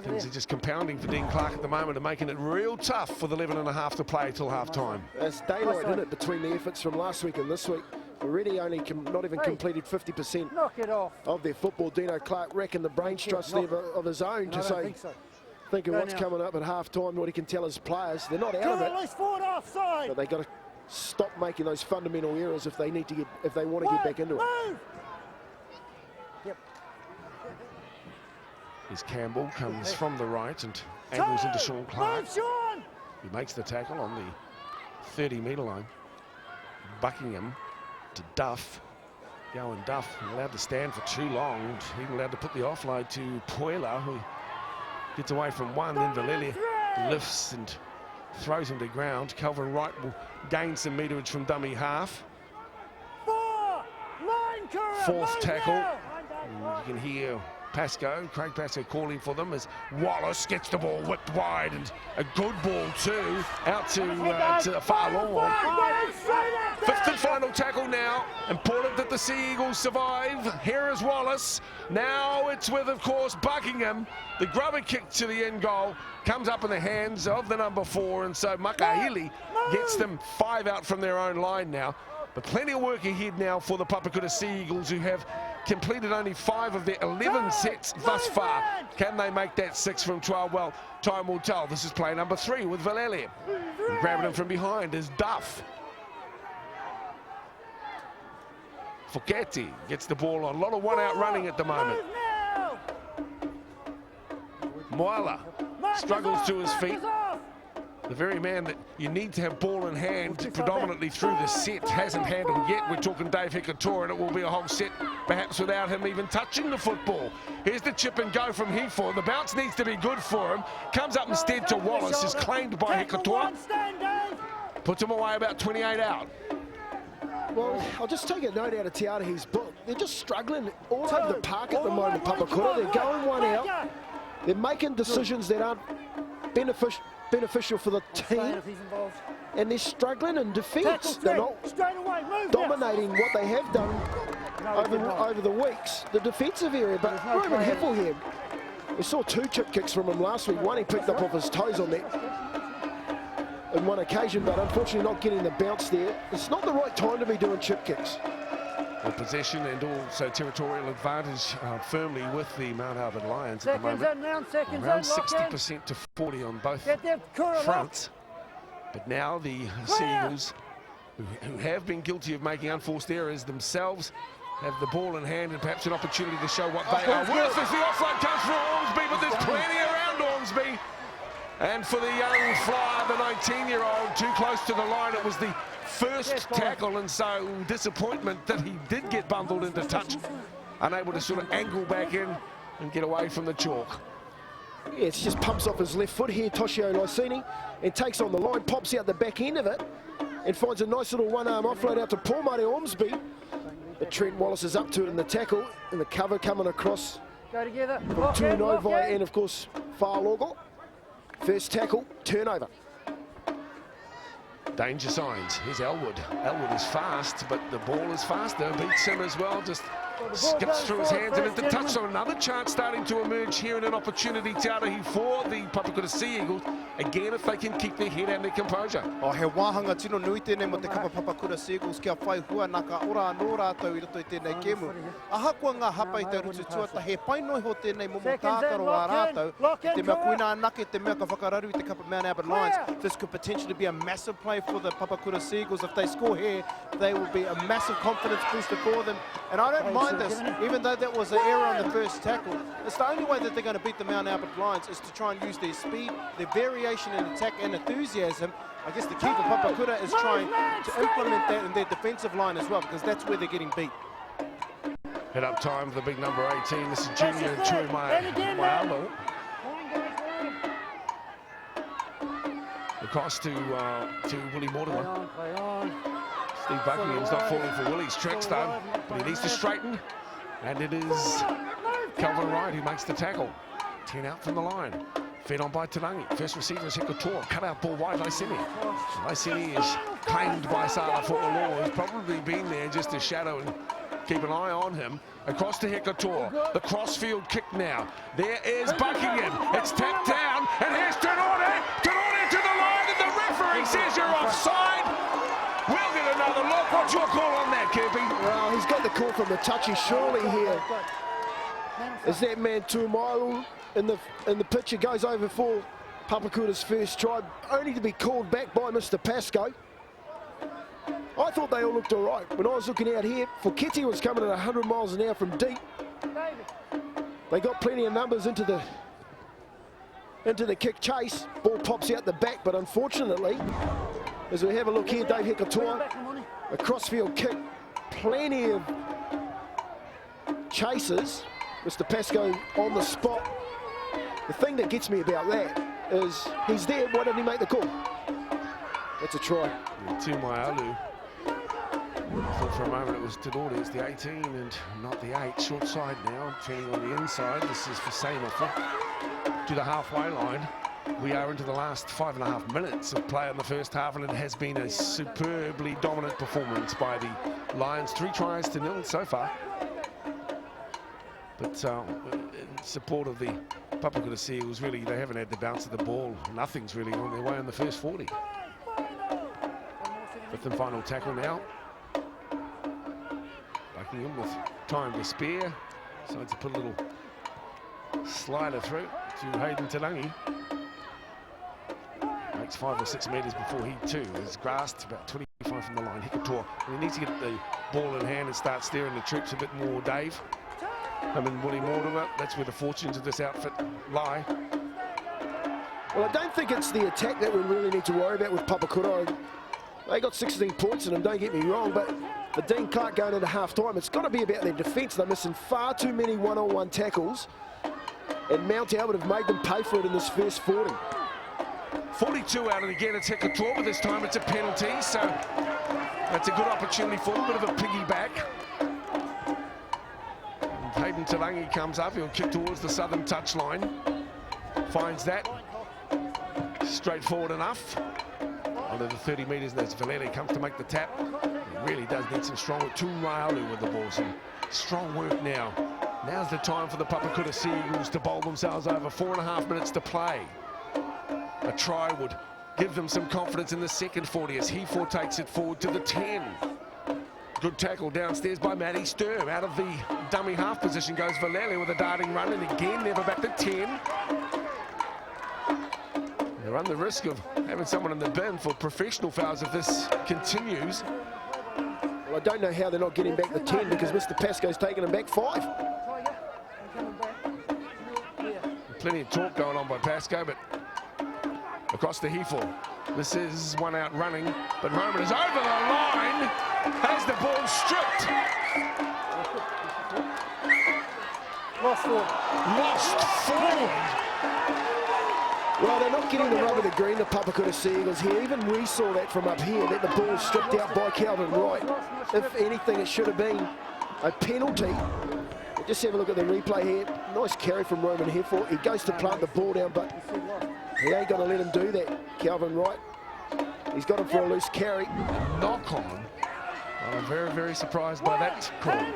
[SPEAKER 1] things are just compounding for Dean Clark at the moment and making it real tough for the 11.5 to play till half time.
[SPEAKER 2] There's daylight in it between the efforts from last week and this week. Already only not even completed 50% of their football. Dino Clark reckoned the brain trust of his own to say, think of what's coming up at half-time, what he can tell his players. They're not out of it, but they got to stop making those fundamental errors if they need to if they want to get back into it.
[SPEAKER 1] Here's Campbell, comes from the right and angles into Sean Clark. He makes the tackle on the 30-metre line. Buckingham to Duff. Gowan Duff allowed to stand for too long. Even allowed to put the offload to Puela, who gets away from one, then Villeli lifts and throws him to ground. Calvin Wright will gain some meterage from dummy half. Fourth tackle. And you can hear Craig Pascoe calling for them as Wallace gets the ball whipped wide, and a good ball too, out to far long. Fifth and final tackle now. Important that the Sea Eagles survive. Here is Wallace. Now it's with, of course, Buckingham. The grubber kick to the end goal comes up in the hands of the number 4, and so Makahili gets them 5 out from their own line now. But plenty of work ahead now for the Papakura Sea Eagles, who have completed only 5 of their 11 sets thus far. Can they make that 6 from 12? Well, time will tell. This is play number 3 with Valele. Grabbing him from behind is Duff. Foketi gets the ball on. A lot of one-out running at the moment. Moala struggles to his feet. The very man that you need to have ball in hand predominantly through the set hasn't handled yet. We're talking Dave Hikatora, and it will be a whole set perhaps without him even touching the football. Here's the chip and go from Heathorn. The bounce needs to be good for him. Comes up instead to Wallace, is claimed by Hikatora. Puts him away about 28 out.
[SPEAKER 2] Well, I'll just take a note out of Tiarahi's book. They're just struggling all over the park at the moment, Papakura. They're going one out. They're making decisions that aren't beneficial for the team. And they're struggling in defence. They're not dominating what they have done over the weeks, the defensive area. But Ruben Heffel here, we saw 2 chip kicks from him last week. One he picked up off his toes on that on one occasion, but unfortunately not getting the bounce there. It's not the right time to be doing chip kicks.
[SPEAKER 1] The possession and also territorial advantage firmly with the Mount Albert Lions at the moment. Around 60% to 40 on both fronts. But now the Sea Eagles, who have been guilty of making unforced errors themselves, have the ball in hand and perhaps an opportunity to show what they are worth as the offload comes from Ormsby, but there's plenty around Ormsby. And for the young flyer, the 19-year-old, too close to the line. It was the first tackle, and so disappointment that he did get bundled into touch, unable to sort of angle back in and get away from the chalk.
[SPEAKER 2] Yeah, it just pumps off his left foot here, Toshio Lysini, and takes on the line, pops out the back end of it, and finds a nice little one-arm offload out to Paul Mare Ormsby. But Trent Wallace is up to it in the tackle, and the cover coming across from Tuinovai and, of course, Whaalogo. First tackle, turnover.
[SPEAKER 1] Danger signs. Here's Elwood. Elwood is fast, but the ball is faster. Beats him as well. Just skips through his hands and into touch on another chance starting to emerge here, and an opportunity Tiarahi for the Papakura Sea Eagles. Again, if they can keep their head and their composure.
[SPEAKER 4] O he wāhanga tino nui tēnei mo te kapa Papakura Sea Eagles kia whai hua nā ka ora anō rātou I roto I tēnei kēmu. Aha kua ngā hapa I te rutu tuata, he painoi ho tēnei momo tākaro a rātou. Te mea kuina anake, te mea ka whakararu I te kapa Mount Albert Lions. This could potentially be a massive play for the Papakura Sea Eagles. If they score here, they will be a massive confidence booster for them. And I don't mind this, even though that was an error on the first tackle. It's the only way that they're going to beat the Mount Albert Lions is to try and use their speed, their variation in attack and enthusiasm. I guess the key for Papakura is trying to implement that in their defensive line as well, because that's where they're getting beat.
[SPEAKER 1] Head up time for the big number 18. This is junior Tuinovai. Across to Willie Mortimer. Steve Buckingham's not falling for Willie's tricks though, but he needs to straighten. And it is Calvin Wright who makes the tackle. 10 out from the line. Fed on by Tarangi. First receiver is Hikatora. Cut out ball wide, Lysini. Lysini is claimed by Sala for Law. He's probably been there just to shadow and keep an eye on him. Across to Hikatora. The crossfield kick now. There is Buckingham. It's tapped down. And here's Tenore. Tenore to the line, and the referee says you're offside. We'll get another look. What's your call on that, Kirby?
[SPEAKER 2] Well, he's got the call from the touchy surely here. Is that man Tuinovai in the picture goes over for Papakura's first try, only to be called back by Mr. Pascoe. I thought they all looked all right. When I was looking out here, Foketi was coming at 100 miles an hour from deep. They got plenty of numbers into the kick chase. Ball pops out the back, but unfortunately, as we have a look here, Dave Hikatora, a crossfield kick, plenty of chases. Mr. Pascoe on the spot. The thing that gets me about that is he's there, why didn't he make the call? That's a try.
[SPEAKER 1] Tuinovai. I thought for a moment it was Tenore, it's the 18 and not the 8. Short side now, turning on the inside. This is for Seymour to the halfway line. we are into the last 5.5 minutes of play in the first half, and it has been a superbly dominant performance by the Lions. 3 tries to 0 so far. But in support of the Papakura Sea Eagles, really, they haven't had the bounce of the ball. Nothing's really on their way in the first 40. 5th and final tackle now. Buckingham with time to spare. Decides to put a little slider through to Hayden Tarangi. Makes 5 or 6 metres before he too is grasped about 25 from the line. Hikator, and he needs to get the ball in hand and start steering the troops a bit more, Dave. I mean, Willie Mortimer, that's where the fortunes of this outfit lie.
[SPEAKER 2] Well, I don't think it's the attack that we really need to worry about with Papakura. They got 16 points in them, don't get me wrong, but for Dean Clark going into half-time, it's got to be about their defence. They're missing far too many one-on-one tackles, and Mount Albert have made them pay for it in this first 40.
[SPEAKER 1] 42 out, and again it's Hikator, but this time it's a penalty, so that's a good opportunity for a bit of a piggyback. Hayden Tarangi comes up, he'll kick towards the southern touchline. Finds that. Straightforward enough. Under the 30 metres, there's Valele comes to make the tap. He really does need some strong work. Tunraialu with the ball, some strong work now. Now's the time for the Papakura Sea Eagles to bowl themselves over. 4.5 minutes to play. A try would give them some confidence in the second 40 as Heathorn takes it forward to the 10. Good tackle downstairs by Matty Sturm. Out of the dummy half position goes Valele with a darting run, and again never back to 10. They run the risk of having someone in the bin for professional fouls if this continues.
[SPEAKER 2] Well, I don't know how they're not getting back the 10 because Mr. Pascoe's taking them back 5.
[SPEAKER 1] Plenty of talk going on by Pascoe, but across the Heathorn. This is one out running, but Roman is over the line, has the ball stripped. Lost forward.
[SPEAKER 2] Well, they're not getting the rub of the green, the Papakura Sea Eagles here. Even we saw that from up here, that the ball was stripped out by Calvin Wright. If anything, it should have been a penalty. Just have a look at the replay here. Nice carry from Roman Heathorn. He goes to plant the ball down, but he ain't going to let him do that, Calvin Wright. He's got him for a loose carry.
[SPEAKER 1] Knock on. I'm very, very surprised by that call.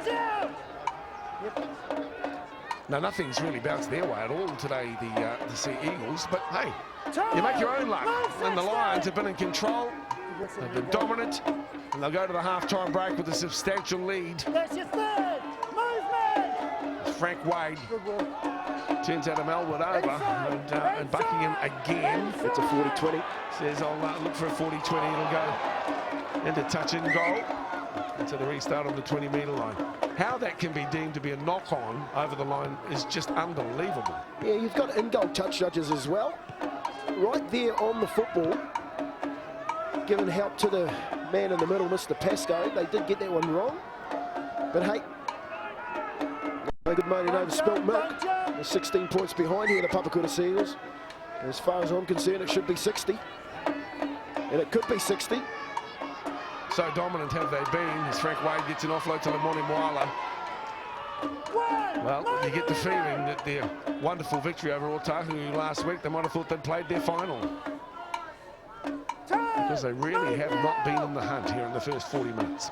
[SPEAKER 1] Now, nothing's really bounced their way at all today, the Sea Eagles, but hey, you make your own luck. And the Lions have been in control, they've been dominant, and they'll go to the half-time break with a substantial lead.
[SPEAKER 3] That's your third movement.
[SPEAKER 1] Frank Wade turns Adam Elwood over, and Buckingham again.
[SPEAKER 2] It's a 40-20.
[SPEAKER 1] Says, I'll look for a 40-20, it'll go into touch and goal. Into the restart on the 20-metre line. How that can be deemed to be a knock-on over the line is just unbelievable.
[SPEAKER 2] Yeah, you've got in-goal touch judges as well. Right there on the football, giving help to the man in the middle, Mr. Pascoe. They did get that one wrong. But hey, no good moaning over spilt milk. They're 16 points behind here, the Papakura Sea Eagles. As far as I'm concerned, it should be 60. And it could be 60.
[SPEAKER 1] So dominant have they been as Frank Wade gets an offload to Lamoni Moala. Well, you get the feeling that their wonderful victory over Otahu last week, they might have thought they'd played their final. Because they really have not been in the hunt here in the first 40 minutes.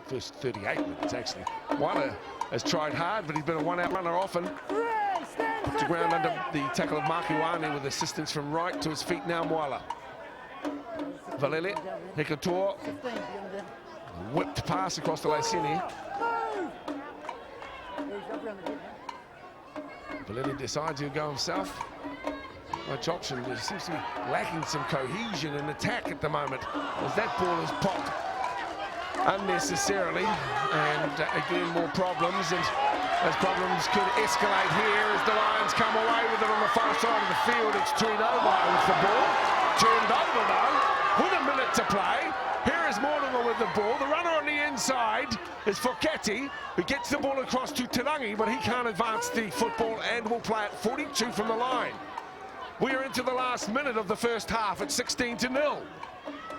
[SPEAKER 1] First 38 minutes, actually. Moala has tried hard, but he's been a one-out runner often. Put to ground under the tackle of Makiwane with assistance from Wright to his feet now, Moala. Valele, Hikator, whipped pass across the Lacini. Valele decides he'll go himself. Much option. There seems to be lacking some cohesion in attack at the moment as that ball is popped unnecessarily, and again more problems, and those problems could escalate here as the Lions come away with it on the far side of the field. It's Tuinova with the ball, turned over though. With a minute to play, here is Mortimer with the ball. The runner on the inside is Foketi, who gets the ball across to Tarangi, but he can't advance the football and will play at 42 from the line. We are into the last minute of the first half at 16-0.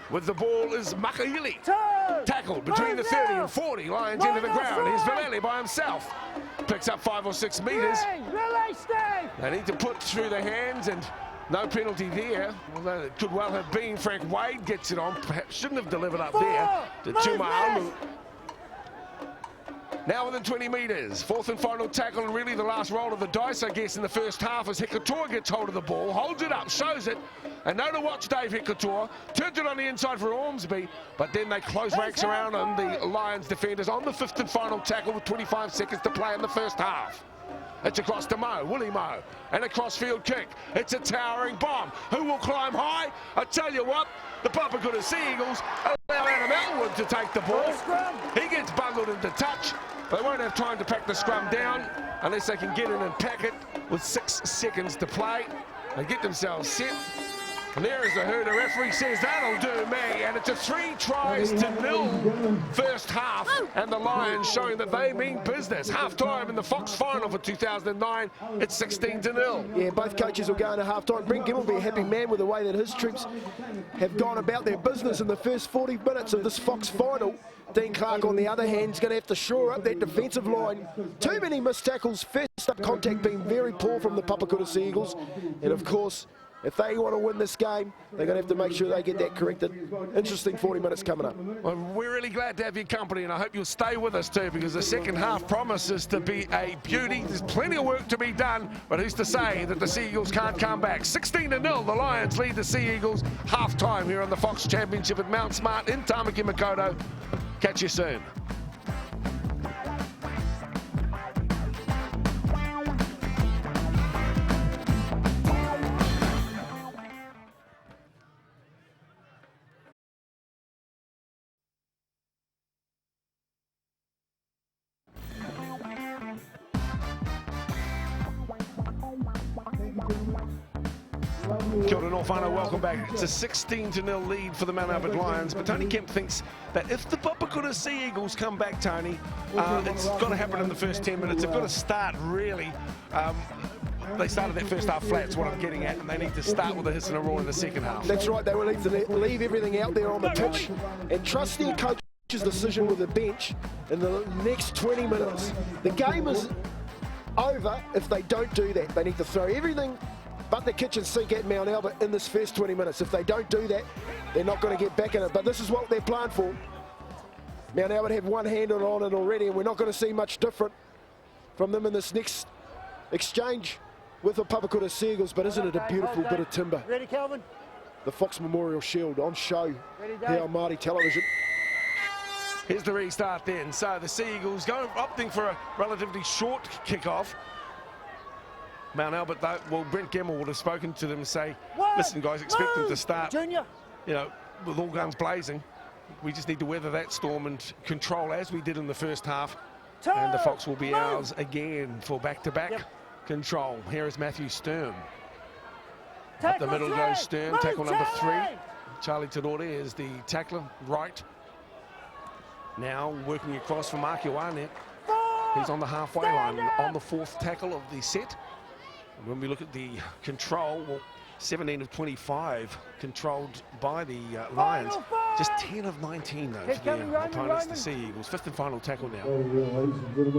[SPEAKER 1] With the ball is Makaili. Tackled between the 30 and 40. Lions into the ground. Here's Valele by himself. Picks up 5 or 6 metres. They need to put through the hands, and No penalty there, although it could well have been. Frank Wade gets it on, perhaps shouldn't have delivered up there to Tuma'alu. Now within 20 metres, fourth and final tackle, and really the last roll of the dice, I guess, in the first half as Hikatoa gets hold of the ball, holds it up, shows it, and now to watch Dave Hikatoa, turns it on the inside for Ormsby, but then they close ranks around on the Lions defenders on the fifth and final tackle with 25 seconds to play in the first half. It's across to Mo, Willie Mo, and a crossfield kick. It's a towering bomb. Who will climb high? I tell you what, the Papakura Sea Eagles allow Adam Elwood to take the ball. He gets bundled into touch. They won't have time to pack the scrum down unless they can get in and pack it with 6 seconds to play. They get themselves set. And there is the who. The referee says that'll do me, and it's a 3-0 first half, and the Lions showing that they mean business. Half-time in the Fox final for 2009, it's 16-0.
[SPEAKER 2] Yeah, both coaches will go into half-time. Brent Gibb will be a happy man with the way that his troops have gone about their business in the first 40 minutes of this Fox final. Dean Clark, on the other hand, is going to have to shore up that defensive line. Too many missed tackles, first up contact being very poor from the Papakura Sea Eagles, and of course, if they want to win this game, they're going to have to make sure they get that corrected. Interesting 40 minutes coming up.
[SPEAKER 1] Well, we're really glad to have your company, and I hope you'll stay with us too, because the second half promises to be a beauty. There's plenty of work to be done, but who's to say that the Sea Eagles can't come back? 16-0, the Lions lead the Sea Eagles half-time here on the Fox Championship at Mount Smart in Tamaki Makaurau. Catch you soon. Kia ora, Norwhānau, welcome back. It's a 16-0 lead for the Mount Albert Lions, but Tony Kemp thinks that if the Papakura Sea Eagles come back, Tony, it's got to happen in the first 10 minutes. They've got to start really. They started that first half flat, is what I'm getting at, and they need to start with a hiss and a roar in the second half.
[SPEAKER 2] That's right, they will need to leave everything out there on the pitch and trust their coach's decision with the bench in the next 20 minutes. The game is over if they don't do that. They need to throw everything but the kitchen sink at Mount Albert in this first 20 minutes. If they don't do that, they're not going to get back in it. But this is what they're planned for. Mount Albert have one hand on it already, and we're not going to see much different from them in this next exchange with the Papakura Sea Eagles. But isn't it a beautiful bit of timber?
[SPEAKER 3] Ready, Kelvin?
[SPEAKER 2] The Fox Memorial Shield on show here on Māori television.
[SPEAKER 1] Here's the restart then. So the Sea Eagles opting for a relatively short kickoff. Mount Albert, though, well, Brent Gemmell would have spoken to them and say, listen, guys, expect them to start,
[SPEAKER 3] Junior,
[SPEAKER 1] you know, with all guns blazing. We just need to weather that storm and control as we did in the first half. And the Fox will be ours again for back-to-back control. Here is Matthew Stern. Up the middle goes Stern, tackle number 3. Charlie Tadore is the tackler, right. Now working across for Mark Ioane. He's on the halfway line on the 4th tackle of the set. And when we look at the control, well, 17 of 25 controlled by the Lions. Just 10 of 19, though, for the opponents, the Sea Eagles. 5th and final tackle now.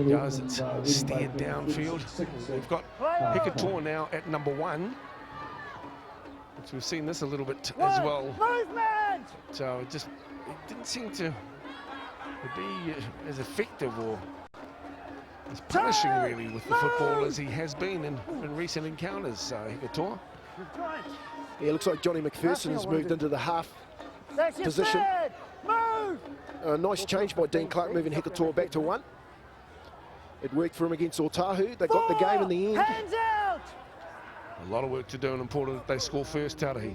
[SPEAKER 1] Goes, it's steered downfield. We've got Hikatoa now at number 1. So we've seen this a little bit as well. So it didn't seem to be as effective or as punishing, really, with the football as he has been in recent encounters, Hikatoa.
[SPEAKER 2] Yeah, it looks like Johnny McPherson has moved into the half position. A nice change by Dean Clark, moving Hikatoa back to 1. It worked for him against Otahu. They got the game in the end.
[SPEAKER 3] Hands out!
[SPEAKER 1] A lot of work to do, and important that they score first, Tarahi.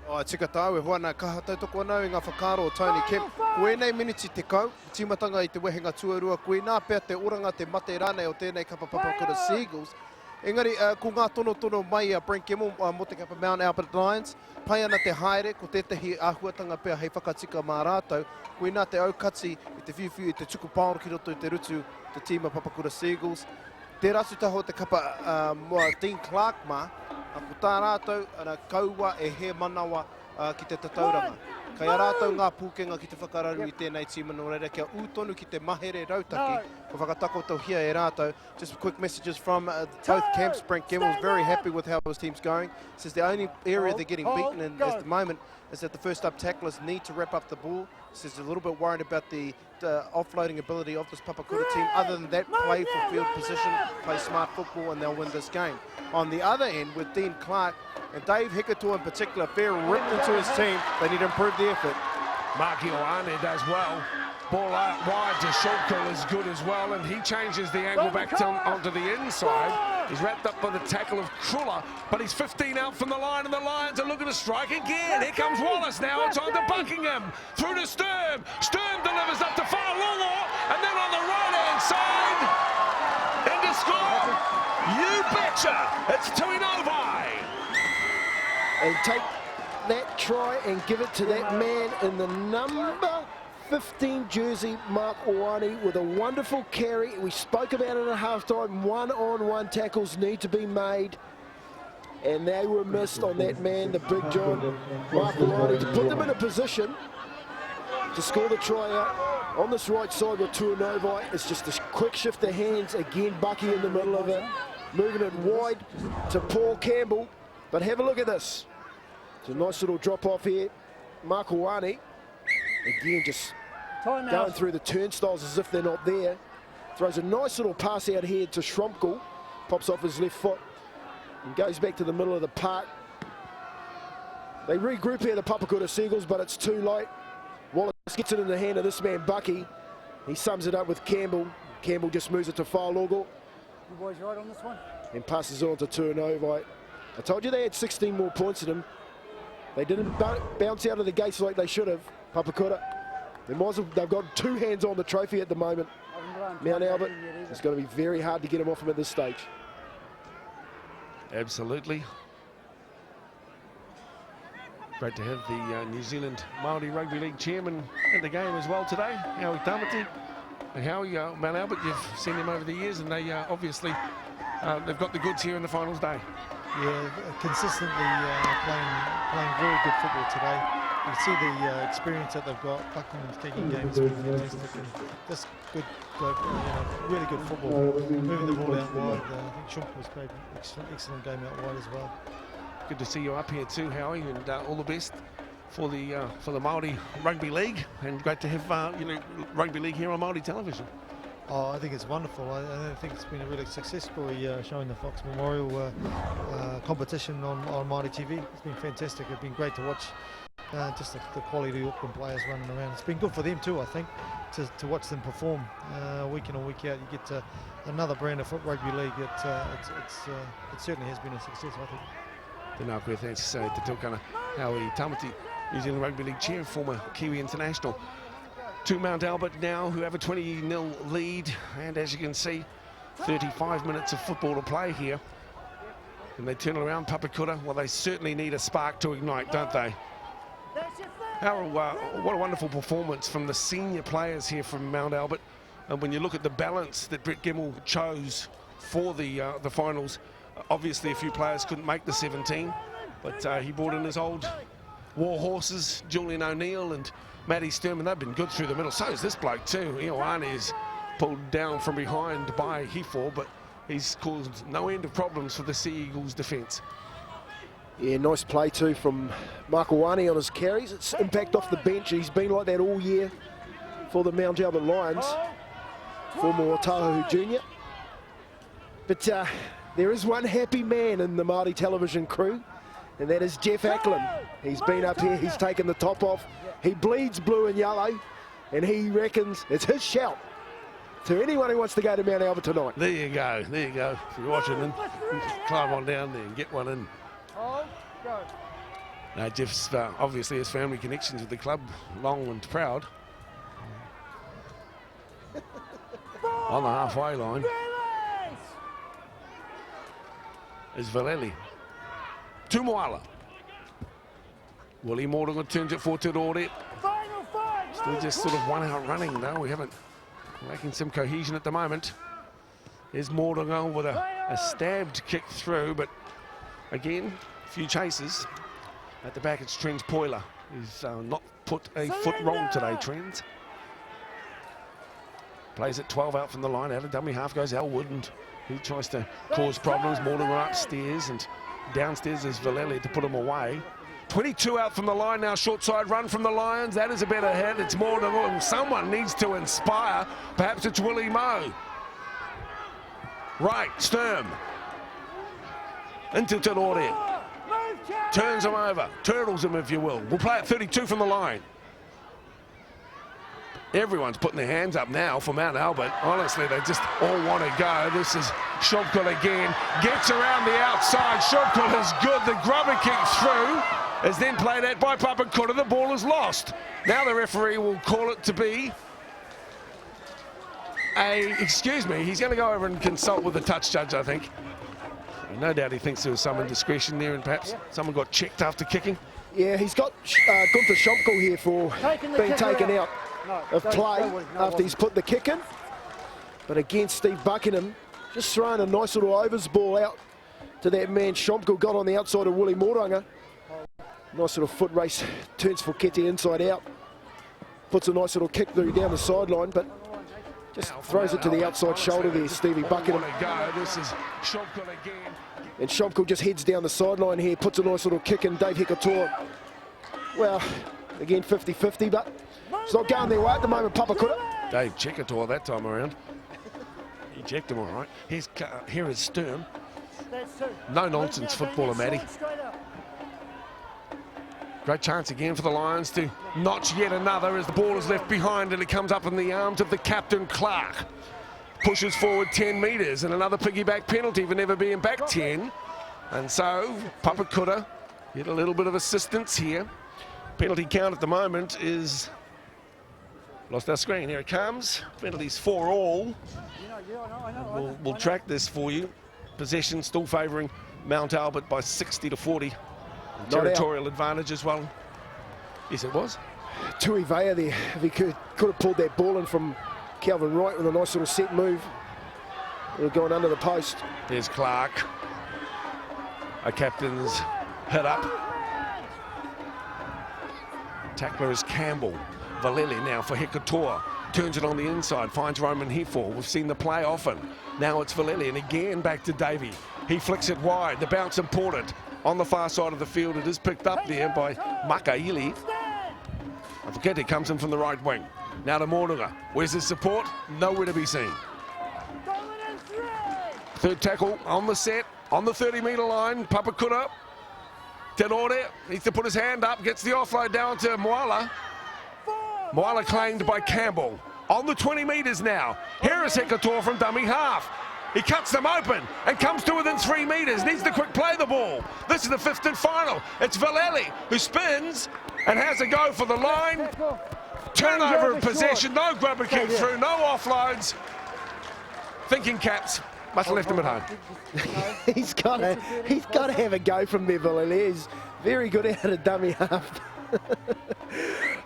[SPEAKER 4] O tika tau e hoana kaha tautoko anau I ngā whakaro o Tony Kemp. Koe nei miniti te kau, timatanga I te wehenga tuarua, koe nā pēr te oranga te mate rānei o tēnei kapa Papakura Sea Eagles. Engari, ko ngā tono mai Brent Gemmell mo te kapa Mount Albert Lions, pai ana te haere, ko tētahi āhuatanga pēr hei whakatika mā rātou, koe nā te aukati I te whiwhiu I te tuku paoro ki roto I te rutu, te tīma Papakura Sea Eagles. Te ratu taho te kapa mua Dean Clark mā, ko tā rātou, ana kaua e he manawa ki te tatauranga. Kai a rātou ngā pūkenga ki te whakararu I tēnei tīma nō reira kia ūtonu ki te mahere rautaki. Ko whakatako tau hia e rātou. Just quick messages from both camps. Brent Gemmell's very happy with how his team's going. Says the only area they're getting beaten in at the moment is that the first up tacklers need to wrap up the ball. Says a little bit worried about the offloading ability of this Papakura team. Other than that, play for field position, play smart football, and they'll win this game. On the other end, with Dean Clark and Dave Hikato in particular, fair ripped into his team. They need to improve the effort.
[SPEAKER 1] Mark Ioane does well. Ball out wide to Shulka is good as well, and he changes the angle back onto the inside. He's wrapped up by the tackle of Kruller, but he's 15 out from the line, and the Lions are looking to strike again. Here comes Wallace now, it's on to Buckingham, through to Sturm. Sturm delivers up to Whaolongo, and then on the right-hand side, into score. You betcha, it's Tuinovai.
[SPEAKER 2] And take that try and give it to that man in the number 15 jersey, Mark Ioane, with a wonderful carry. We spoke about it at halftime. One-on-one tackles need to be made, and they were missed on that man, the big John, Mark Ioane, to put them in a position to score the try out. On this right side with Tuinovai, it's just a quick shift of hands. Again, Bucky in the middle of it, moving it wide to Paul Campbell. But have a look at this. It's a nice little drop off here. Mark Ioane, again, just going through the turnstiles as if they're not there. Throws a nice little pass out here to Schrumpkel. Pops off his left foot and goes back to the middle of the park. They regroup here, the Papakura Sea Eagles, but it's too late. Wallace gets it in the hand of this man, Bucky. He sums it up with Campbell. Campbell just moves it to Whaolongo.
[SPEAKER 3] You boys right on this one? And
[SPEAKER 2] passes on to Tuinovai. I told you they had 16 more points in them. They didn't bounce out of the gates like they should have, Papakura. They've got two hands on the trophy at the moment. Mount Albert, it's going to be very hard to get them off them at this stage.
[SPEAKER 1] Absolutely. Great to have the New Zealand Māori Rugby League chairman at the game as well today, Howie Tamati. And Howie, Mount Albert, you've seen them over the years, and they obviously, they've got the goods here in the finals day.
[SPEAKER 5] Yeah, consistently playing very good football today. You see the experience that they've got. Buckingham's kicking game has been fantastic, and just good, really good football. Moving the ball out wide. I think Schump was played an excellent game out wide as well.
[SPEAKER 1] Good to see you up here too, Howie, and all the best for the Māori Rugby League, and great to have rugby league here on Māori television.
[SPEAKER 5] Oh, I think it's wonderful. I think it's been a really success story showing the Fox Memorial competition on Māori TV. It's been fantastic. It's been great to watch just the quality of Auckland players running around. It's been good for them too, I think, to watch them perform week in and week out. You get another brand of rugby league. It certainly has been a success, I think.
[SPEAKER 1] Tēnā koe, thanks to Tilkana Howie Tamati, New Zealand Rugby League chair, former Kiwi international. To Mount Albert now, who have a 20-0 lead, and as you can see, 35 minutes of football to play here. And they turn it around, Papakura. Well, they certainly need a spark to ignite, don't they? What a wonderful performance from the senior players here from Mount Albert. And when you look at the balance that Brett Gemmell chose for the finals, obviously a few players couldn't make the 17, but he brought in his old war horses, Julian O'Neill and Matty Sturm, and they've been good through the middle. So is this bloke too. Ioane is pulled down from behind by Hifor, but he's caused no end of problems for the Sea Eagles defence.
[SPEAKER 2] Yeah, nice play too from Mark Ioane on his carries. It's impact off the bench. He's been like that all year for the Mount Albert Lions, former Otahu Junior. But there is one happy man in the Māori television crew, and that is Jeff Ackland. He's been up here, he's taken the top off. He bleeds blue and yellow, and he reckons it's his shout to anyone who wants to go to Mount Albert tonight.
[SPEAKER 1] There you go, there you go. If you're watching them, climb on down there and get one in. Jeff's obviously his family connections with the club, long and proud. On the halfway line is Valeli. Tumoala. Willie Mortimer turns it forward to Rore. Still just sort of one out running though. We haven't making some cohesion at the moment. There's Mortimer with a stabbed kick through, but again, a few chases. At the back, it's Trent Poyler. He's not put a foot wrong today, Trent. Plays it 12 out from the line. Out of dummy half goes Elwood, and he tries to cause problems. Mortimer upstairs, and downstairs is Vallely to put him away. 22 out from the line now, short side run from the Lions. That is a better head. It's Mortimer. Someone needs to inspire. Perhaps it's Willie Moe. Right, Sturm. Into Tenore. Turns him over. Turtles him, if you will. We'll play at 32 from the line. Everyone's putting their hands up now for Mount Albert. Honestly, they just all want to go. This is Shopkul again. Gets around the outside. Shopkul is good. The grubber kick through is then played at by Papakura. The ball is lost. Now the referee will call it to be excuse me, he's going to go over and consult with the touch judge, I think. No doubt he thinks there was some indiscretion there, and perhaps someone got checked after kicking.
[SPEAKER 2] Yeah, he's got Gunther Shopkul here for being taken out of play after he's put the kick in. But again, Steve Buckingham just throwing a nice little overs ball out to that man. Shopkul got on the outside of Willie Moranga. Nice little foot race, turns Fokete inside out. Puts a nice little kick through down the sideline, but just throws it to the outside shoulder there, Stevie Buckingham.
[SPEAKER 1] This is Shopkul again.
[SPEAKER 2] And Shopkul just heads down the sideline here, puts a nice little kick in. Dave Hikator, well, again 50-50, but it's not going their way at the moment, Papakura.
[SPEAKER 1] Dave Chikator that time around. He checked him all right. Here is Sturm. No nonsense footballer, Matty. Great chance again for the Lions to notch yet another as the ball is left behind, and it comes up in the arms of the captain, Clark. Pushes forward 10 metres, and another piggyback penalty for never being back 10. And so Papakura get a little bit of assistance here. Penalty count at the moment is... Lost our screen. Here it comes. Penalties 4 all. We'll track this for you. Possession still favouring Mount Albert by 60-40. Territorial advantage as well. Yes, it was.
[SPEAKER 2] Tui Vea there, if he could have pulled that ball in from Calvin Wright with a nice little set move. They're going under the post.
[SPEAKER 1] There's Clark. Our captain's hit up. Tackler is Campbell. Valeli now for Hikator. Turns it on the inside, finds Roman Heffor. We've seen the play often. Now it's Valeli, and again back to Davey. He flicks it wide. The bounce important. On the far side of the field, it is picked up there by Makaili. I forget it comes in from the right wing. Now to Morunga. Where's his support? Nowhere to be seen. Third tackle on the set, on the 30-metre line. Papakura. Tenore needs to put his hand up, gets the offload down to Moala. Moala claimed by Campbell. On the 20 metres now. Here is Hikator from dummy half. He cuts them open and comes to within 3 metres. Needs to quick play the ball. This is the 5th and final. It's Valeli who spins and has a go for the line. Turnover of possession. No grubber kick through. No offloads. Thinking Caps must have left him at home.
[SPEAKER 2] he's got to have a go from there, Valeli. He's very good out of dummy half.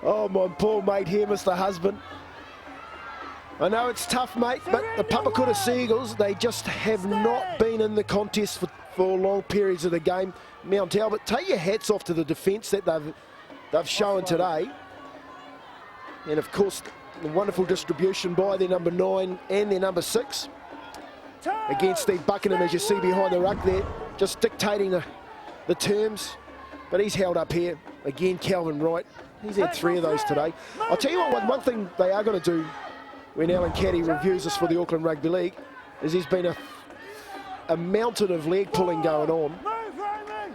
[SPEAKER 2] Oh, my poor mate here, Mr. Husband. I know it's tough, mate, but the Papakura Sea Eagles, they just have not been in the contest for long periods of the game. Mount Albert, take your hats off to the defence that they've shown today. And, of course, the wonderful distribution by their number 9 and their number 6. Against Steve Buckingham, as you see behind the ruck there, just dictating the terms. But he's held up here. Again, Calvin Wright. He's had 3 of those today. I'll tell you what, one thing they are going to do when Alan Caddy reviews this for the Auckland Rugby League is there's been a mountain of leg pulling going on,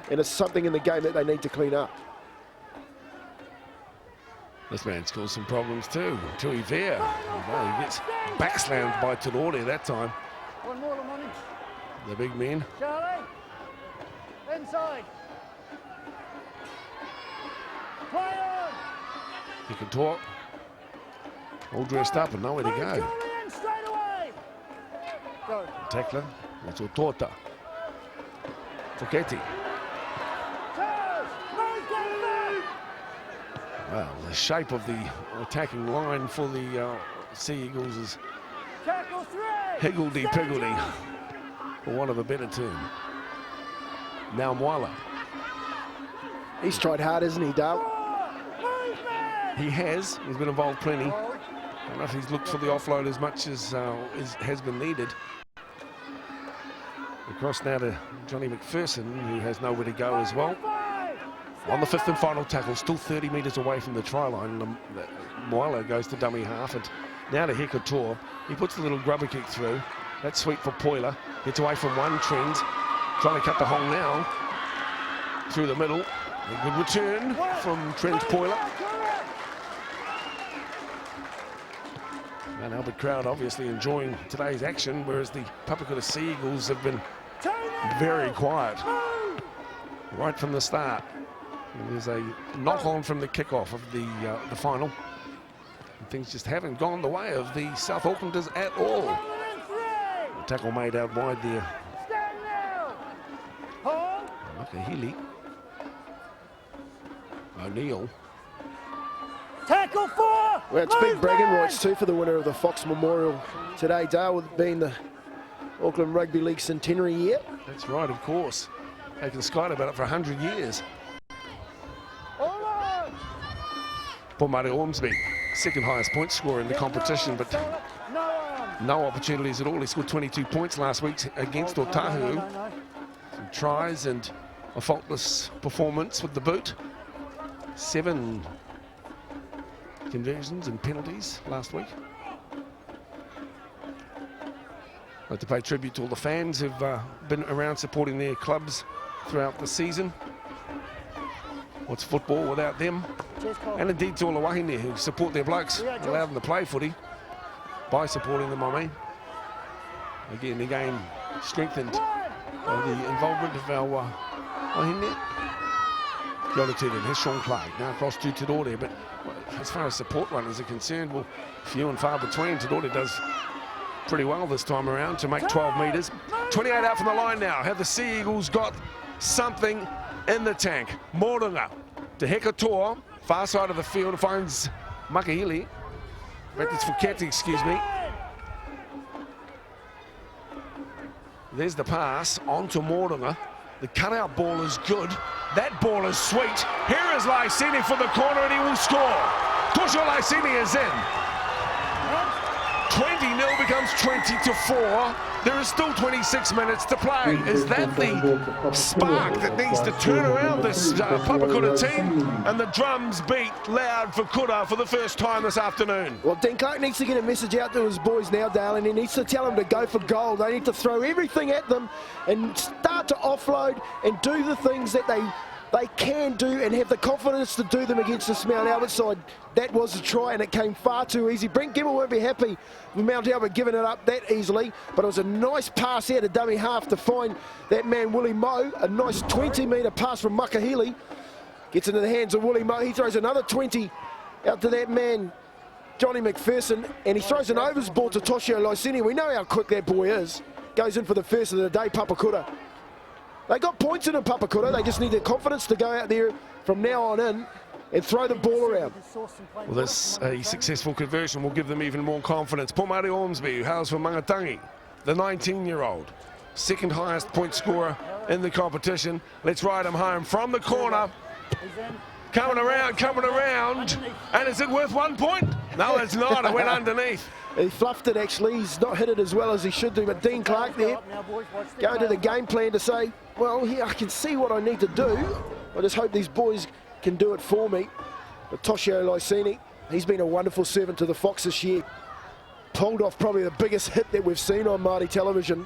[SPEAKER 2] and it's something in the game that they need to clean up.
[SPEAKER 1] This man's caused some problems too. Tui Vea. He gets backslammed by Tenore that time.
[SPEAKER 3] One more, money.
[SPEAKER 1] The big men.
[SPEAKER 3] Charlie, inside. Play on.
[SPEAKER 1] He can talk. All dressed up and nowhere to go. Tackler, it's Otota. Fokete. Well, the shape of the attacking line for the Sea Eagles is higgledy-piggledy, for want of a better term. Now Moala.
[SPEAKER 2] He's tried hard, hasn't he, Dale?
[SPEAKER 1] He has. He's been involved plenty. I don't know if he's looked for the offload as much as has been needed. Across now to Johnny McPherson, who has nowhere to go as well. On the fifth and final tackle, still 30 metres away from the try line. Moila goes to dummy half, and now to Hekator. He puts the little grubber kick through. That's sweet for Poyler. Gets away from one trend. Trying to cut the hole now. Through the middle. A good return from Trent Poyler. An Albert crowd obviously enjoying today's action, whereas the Papakura Sea Eagles have been very quiet right from the start. And there's a knock-on from the kickoff of the final. And things just haven't gone the way of the South Aucklanders at all. The tackle made out wide there. Makahili. O'Neill.
[SPEAKER 3] Tackle 4!
[SPEAKER 2] Well, it's big bragging rights too for the winner of the Fox Memorial today, Dale, with being the Auckland Rugby League centenary year.
[SPEAKER 1] That's right, of course. Taken Sky about it for 100 years. Paul Murray Ormsby, second highest point scorer in the competition, but no opportunities at all. He scored 22 points last week against Otahu. Some tries and a faultless performance with the boot. 7 conversions and penalties last week. I'd like to pay tribute to all the fans who've been around supporting their clubs throughout the season. What's football without them? And indeed to all the wahine who support their blokes, allow them to play footy by supporting them, I mean. Again, the game strengthened by the involvement of our wahine. Kia ora tū, here's Sean Clark, now across to Tidore, but as far as support runners are concerned, well, few and far between. Tidore does pretty well this time around to make 12 metres. 28 out from the line now. Have the Sea Eagles got something in the tank? Moringa to Hekator, far side of the field, finds Makahili. It's for Keti, excuse me. There's the pass on to Moringa. The cutout ball is good. That ball is sweet. Here is Lysini for the corner and he will score. Toshio Lysini is in. 20-0 becomes 20-4. There is still 26 minutes to play. Is that the spark that needs to turn around this Papakura team? And the drums beat loud for Kura for the first time this afternoon.
[SPEAKER 2] Well, Dean Clark needs to get a message out to his boys now, Dale, and he needs to tell them to go for goal. They need to throw everything at them and start to offload and do the things that they can do and have the confidence to do them against this Mount Albert side. That was a try and it came far too easy. Brent Gemmell won't be happy with Mount Albert giving it up that easily, but it was a nice pass out of dummy half to find that man Willie Moe. A nice 20-metre pass from Makahili. Gets into the hands of Willie Moe. He throws another 20 out to that man Johnny McPherson, and he throws an overs ball to Toshio Lysini. We know how quick that boy is. Goes in for the first of the day, Papakura. They got points in Papakura. They just need the confidence to go out there from now on in and throw the ball around.
[SPEAKER 1] Well, this a successful conversion will give them even more confidence. Pomari Ormsby, who hails from Mangatangi, the 19-year-old, second highest point scorer in the competition. Let's ride him home from the corner. Coming around, and is it worth 1 point? No, it's not. It went underneath.
[SPEAKER 2] He fluffed it, actually. He's not hit it as well as he should do, but Dean Clark there going to the game plan to say, well, here I can see what I need to do. I just hope these boys can do it for me. But Toshio Lysini, he's been a wonderful servant to the Fox this year. Pulled off probably the biggest hit that we've seen on Māori television.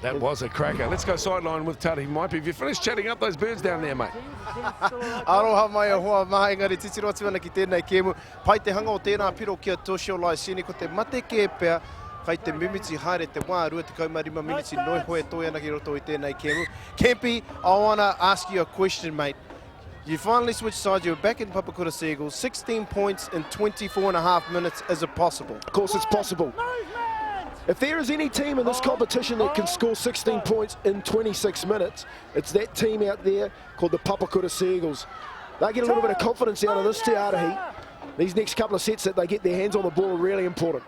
[SPEAKER 1] That was a cracker. Let's go sideline with Tari Maipi. Have you finished chatting up those birds down there, mate?
[SPEAKER 4] Aroha mai a hoa mai ngari titiro atu ana ki tēnei kēmu. Pai te hanga o tēnā piro kia Toshio Lysini ko te mate kē pēr. Kai te mimiti haere te wā rua te kaumarima miniti noi hoe toi ana ki roto I tēnei kēmu. Kempi, I want to ask you a question, mate. You finally switched sides. You're back in Papakura Sea Eagles. 16 points in 24.5 minutes. Is it possible?
[SPEAKER 2] Of course it's possible. If there is any team in this competition that can score 16 points in 26 minutes, it's that team out there called the Papakura Sea Eagles. They get a little bit of confidence out of this Te Arahi. These next couple of sets that they get their hands on the ball are really important.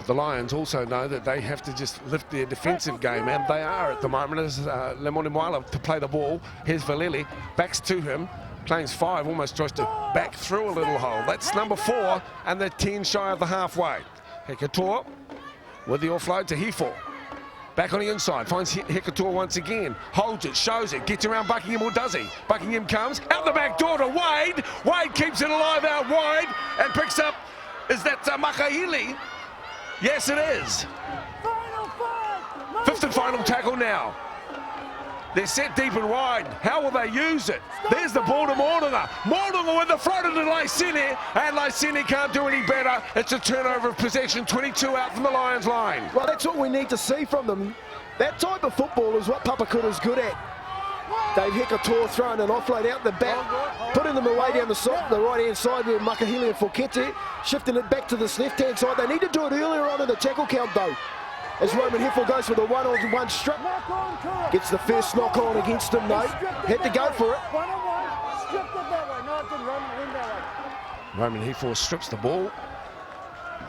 [SPEAKER 1] the Lions also know that they have to just lift their defensive game, and they are at the moment as Lemoni Moala to play the ball. Here's Valeli, backs to him, claims 5, almost tries to back through a little hole. That's number 4, and they're 10 shy of the halfway. Hekatoa with the offload to Hefo. Back on the inside, finds Hekatoa once again, holds it, shows it, gets around Buckingham, or does he? Buckingham comes, out the back door to Wade. Wade keeps it alive out wide and picks up, is that Makahili? Yes, it is. Fifth and final tackle now. They're set deep and wide. How will they use it? There's the ball to Moronga. Moronga with the float into Laisini, and Laisini can't do any better. It's a turnover of possession, 22 out from the Lions line.
[SPEAKER 2] Well, that's what we need to see from them. That type of football is what Papakura's good at. Dave Hekatoa throwing an offload out the back, putting them away down the right-hand side with Makahili and Fokete, shifting it back to this left-hand side. They need to do it earlier on in the tackle count, though. As Roman Hefel goes for the one-on-one strip. Gets the first knock-on against him, though. Had to go for it.
[SPEAKER 1] Roman Hefel strips the ball.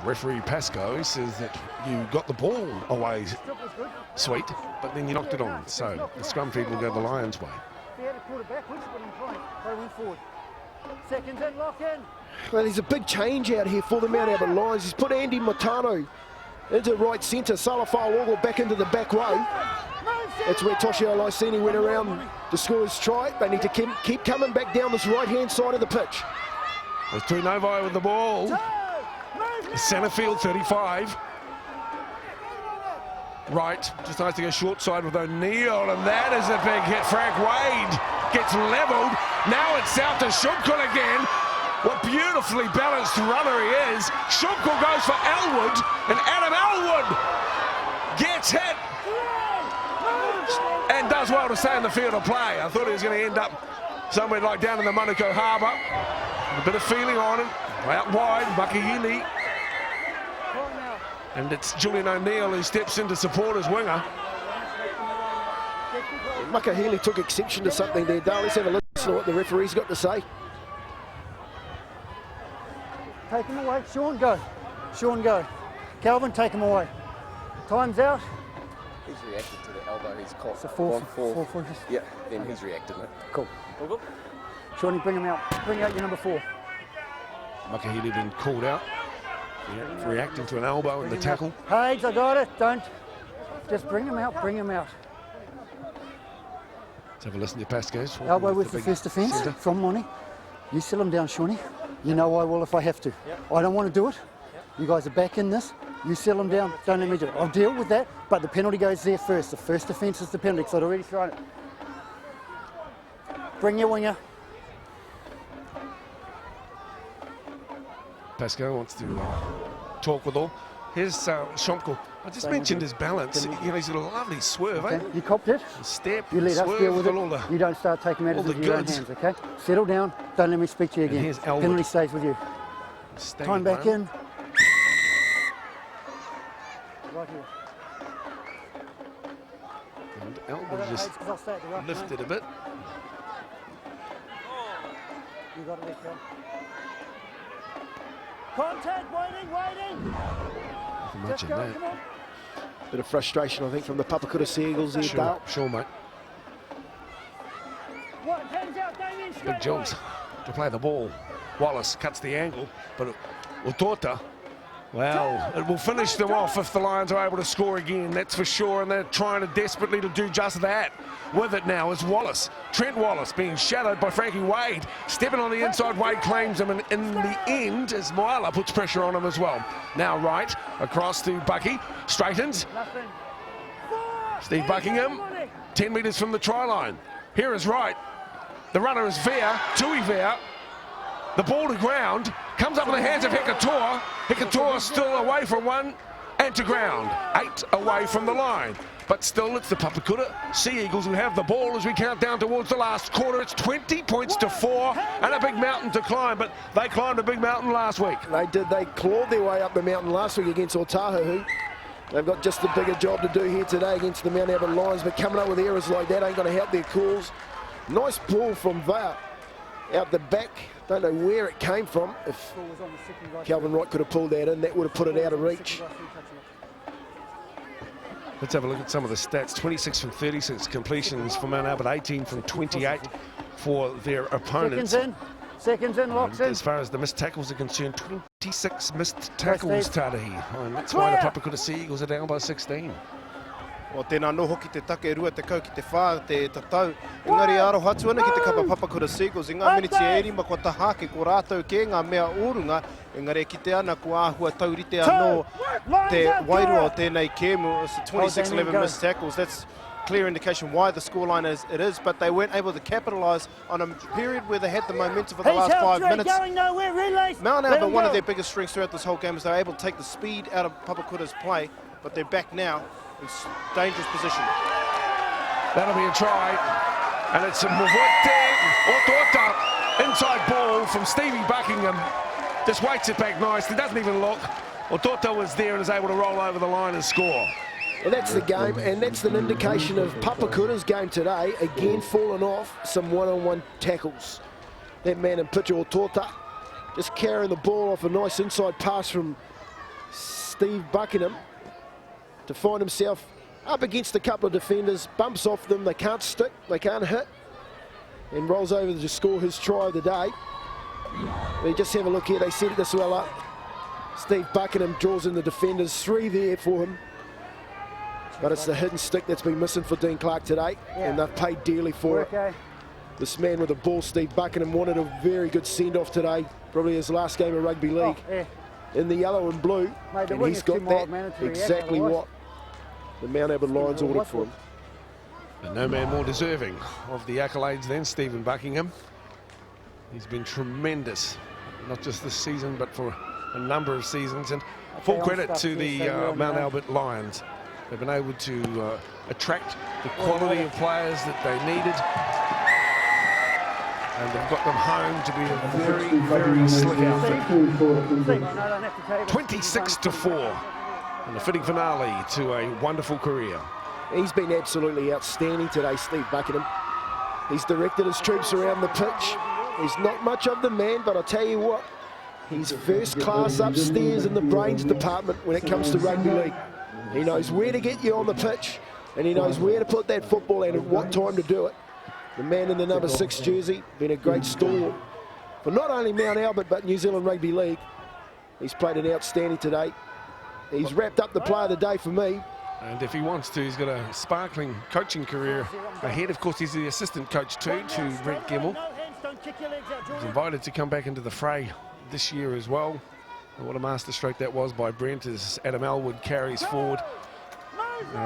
[SPEAKER 1] Referee Pascoe says that you got the ball away, sweet, but then you knocked it on. So the scrum people go the Lions' way.
[SPEAKER 2] Well, there's a big change out here for the Mount Albert Lions. He's put Andy Matano into right centre, Salafau back into the back row. That's where Toshio Laisini went around to score his try. They need to keep coming back down this right-hand side of the pitch.
[SPEAKER 1] There's Tuinovai with the ball. Centre field, 35. Right, just nice to go short side with O'Neill, and that is a big hit. Frank Wade gets levelled. Now it's out to Shumkul again. What beautifully balanced runner he is. Shumkul goes for Elwood, and Adam Elwood gets hit and does well to stay in the field of play. I thought he was going to end up somewhere like down in the Monaco Harbour. A bit of feeling on him. Out wide, Makahili. And it's Julian O'Neill who steps in to support his winger.
[SPEAKER 2] Makahili took exception to something there, Dale. Let's have a listen to what the referee's got to say.
[SPEAKER 3] Take him away. Sean, go. Sean, go. Calvin, take him away. Time's out.
[SPEAKER 6] He's reacted to the elbow. He's caught.
[SPEAKER 3] It's a four.
[SPEAKER 6] Yeah, then he's reacted, mate.
[SPEAKER 3] Cool. Shawnee, bring him out. Bring out your number 4.
[SPEAKER 1] Makahili been called out. Reacting to an elbow in the tackle.
[SPEAKER 3] Hayes, I got it. Don't. Just bring him out. Bring him out.
[SPEAKER 1] Let's have a listen to Pascoe's.
[SPEAKER 3] Elbow with the first offence from Monty. You settle him down, Shawnee. You know I will if I have to. Yep. I don't want to do it. Yep. You guys are back in this. You settle him down. Don't let me do it. I'll deal with that, but the penalty goes there first. The first offence is the penalty, because I'd already thrown it. Bring your winger.
[SPEAKER 1] Pascoe wants to talk with all. Here's Shumkul. I just mentioned his balance. You know, he's got a lovely swerve,
[SPEAKER 3] Okay.
[SPEAKER 1] eh?
[SPEAKER 3] You copped it.
[SPEAKER 1] Step,
[SPEAKER 3] You let
[SPEAKER 1] swerve,
[SPEAKER 3] us deal with it.
[SPEAKER 1] all the,
[SPEAKER 3] You don't start taking matters
[SPEAKER 1] all the
[SPEAKER 3] into your own
[SPEAKER 1] goods.
[SPEAKER 3] hands, okay? Settle down. Don't let me speak to you
[SPEAKER 1] And
[SPEAKER 3] again.
[SPEAKER 1] here's Elwood.
[SPEAKER 3] Penalty stays with you. Time back in. Right here.
[SPEAKER 1] And Elwood just
[SPEAKER 3] I'll stay at the right
[SPEAKER 1] lifted a bit.
[SPEAKER 3] You got it there, Cal. Contact, waiting.
[SPEAKER 1] Nothing much in that.
[SPEAKER 3] Come on.
[SPEAKER 2] Bit of frustration, I think, from the Papakura Sea Eagles here, Dale.
[SPEAKER 1] Sure, mate.
[SPEAKER 3] What? Hands out, Damien, straight
[SPEAKER 1] Big jobs to play the ball. Wallace cuts the angle, but Utota, well, it will finish them off if the Lions are able to score again, that's for sure, and they're trying to desperately to do just that. With it now is Wallace. Trent Wallace being shadowed by Frankie Wade. Stepping on the inside, Wade claims him, and in the end, as Moala puts pressure on him as well. Now right, across to Bucky, straightens. Steve Buckingham, 10 metres from the try line. Here is right. The runner is Vea, Tui Vea. The ball to ground, comes up in the hands of Hekatoa. Hekatoa still away from one and to ground. 8 away from the line. But still, it's the Papakura Sea Eagles who have the ball as we count down towards the last quarter. It's 20 points to 4 and a big mountain to climb, but they climbed a big mountain last week.
[SPEAKER 2] They did. They clawed their way up the mountain last week against Otahuhu. They've got just a bigger job to do here today against the Mount Albert Lions, but coming up with errors like that ain't going to help their cause. Nice ball from Vea. out the back. Don't know where it came from. If Calvin Wright could have pulled that in, that would have put it out of reach.
[SPEAKER 1] Let's have a look at some of the stats. 26 from 36 completions for Mount Albert, 18 from 28 for their opponents.
[SPEAKER 3] Seconds in, locks in.
[SPEAKER 1] As far as the missed tackles are concerned, 26 missed tackles, Tarihi. And that's why the Papakura Sea Eagles are down by 16.
[SPEAKER 4] O tēnā no hoki te take rua te kau ki te whā te tatau. Engari aro hatu ana ki te kapa Papakura Sea Eagles. I ngā miniti e rima kua tahake ko rātou ke ngā mea orunga. Engari ki te ana kua āhua taurite anō te wairua o tēnei kēmu. It's 26-11 missed tackles. That's clear indication why the scoreline is it is, but they weren't able to capitalise on a period where they had the momentum for the last 5 minutes. Mount Albert, one of their biggest strengths throughout this whole game is they're able to take the speed out of Papakura's play, but they're back now in dangerous position.
[SPEAKER 1] That'll be a try, and it's a Otota inside ball from Stevie Buckingham. Just waits it back nicely, doesn't even look. Otota was there and is able to roll over the line and score.
[SPEAKER 2] Well, that's the game, and that's an indication of Papakura's game today. Again, falling off some one-on-one tackles. That man in picture, Otota, just carrying the ball off a nice inside pass from Steve Buckingham to find himself up against a couple of defenders, bumps off them, they can't stick, they can't hit, and rolls over to score his try of the day. But just have a look here, they set this well up. Steve Buckingham draws in the defenders, 3 there for him. But it's the hidden stick that's been missing for Dean Clark today, and they've paid dearly for it. This man with the ball, Steve Buckingham, wanted a very good send-off today, probably his last game of rugby league. In the yellow and blue, and he's got that exactly what the Mount Albert Lions ordered for him.
[SPEAKER 1] And no man more deserving of the accolades than Stephen Buckingham. He's been tremendous, not just this season, but for a number of seasons, and full credit to the Mount Albert Lions. They've been able to attract the quality of players that they needed, and they've got them home to be a very, very slick outfit. 26-4, and a fitting finale to a wonderful career.
[SPEAKER 2] He's been absolutely outstanding today, Steve Buckingham. He's directed his troops around the pitch. He's not much of the man, but I'll tell you what, he's first class upstairs in the brains department when it comes to rugby league. He knows where to get you on the pitch, and he knows where to put that football and at what time to do it. The man in the number 6 jersey, been a great stalwart for not only Mount Albert, but New Zealand Rugby League. He's played an outstanding today. He's wrapped up the player of the day for me.
[SPEAKER 1] And if he wants to, he's got a sparkling coaching career ahead. Of course, he's the assistant coach too to Brent Gemmell. He's invited to come back into the fray this year as well. And what a masterstroke that was by Brent as Adam Elwood carries forward.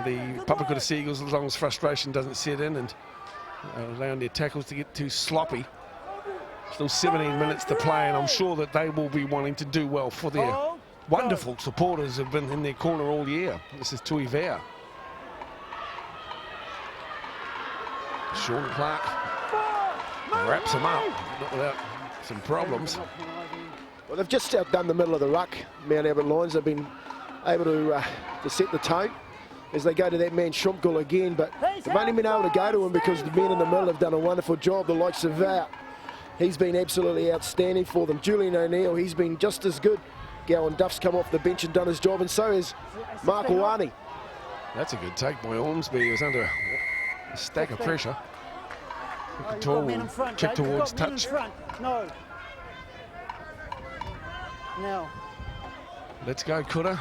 [SPEAKER 1] The Papakura Sea Eagles, as long as frustration doesn't set in and allowing their tackles to get too sloppy. Still 17 minutes to play, and I'm sure that they will be wanting to do well for their wonderful supporters who have been in their corner all year. This is Tui Vea. Sean Clark wraps him up, not without some problems.
[SPEAKER 2] Well, they've just outdone the middle of the ruck. Mount Albert Lions have been able to set the tone as they go to that man Schumkel again, but they've only been able to go to him because the men in the middle have done a wonderful job. The likes of he's been absolutely outstanding for them. Julian O'Neill, he's been just as good. Gowan Duff's come off the bench and done his job, and so has Mark Owani.
[SPEAKER 1] That's a good take by Ormsby. He was under a stack of pressure. Couture will check towards touch.
[SPEAKER 3] No. Now.
[SPEAKER 1] Let's go, Kura.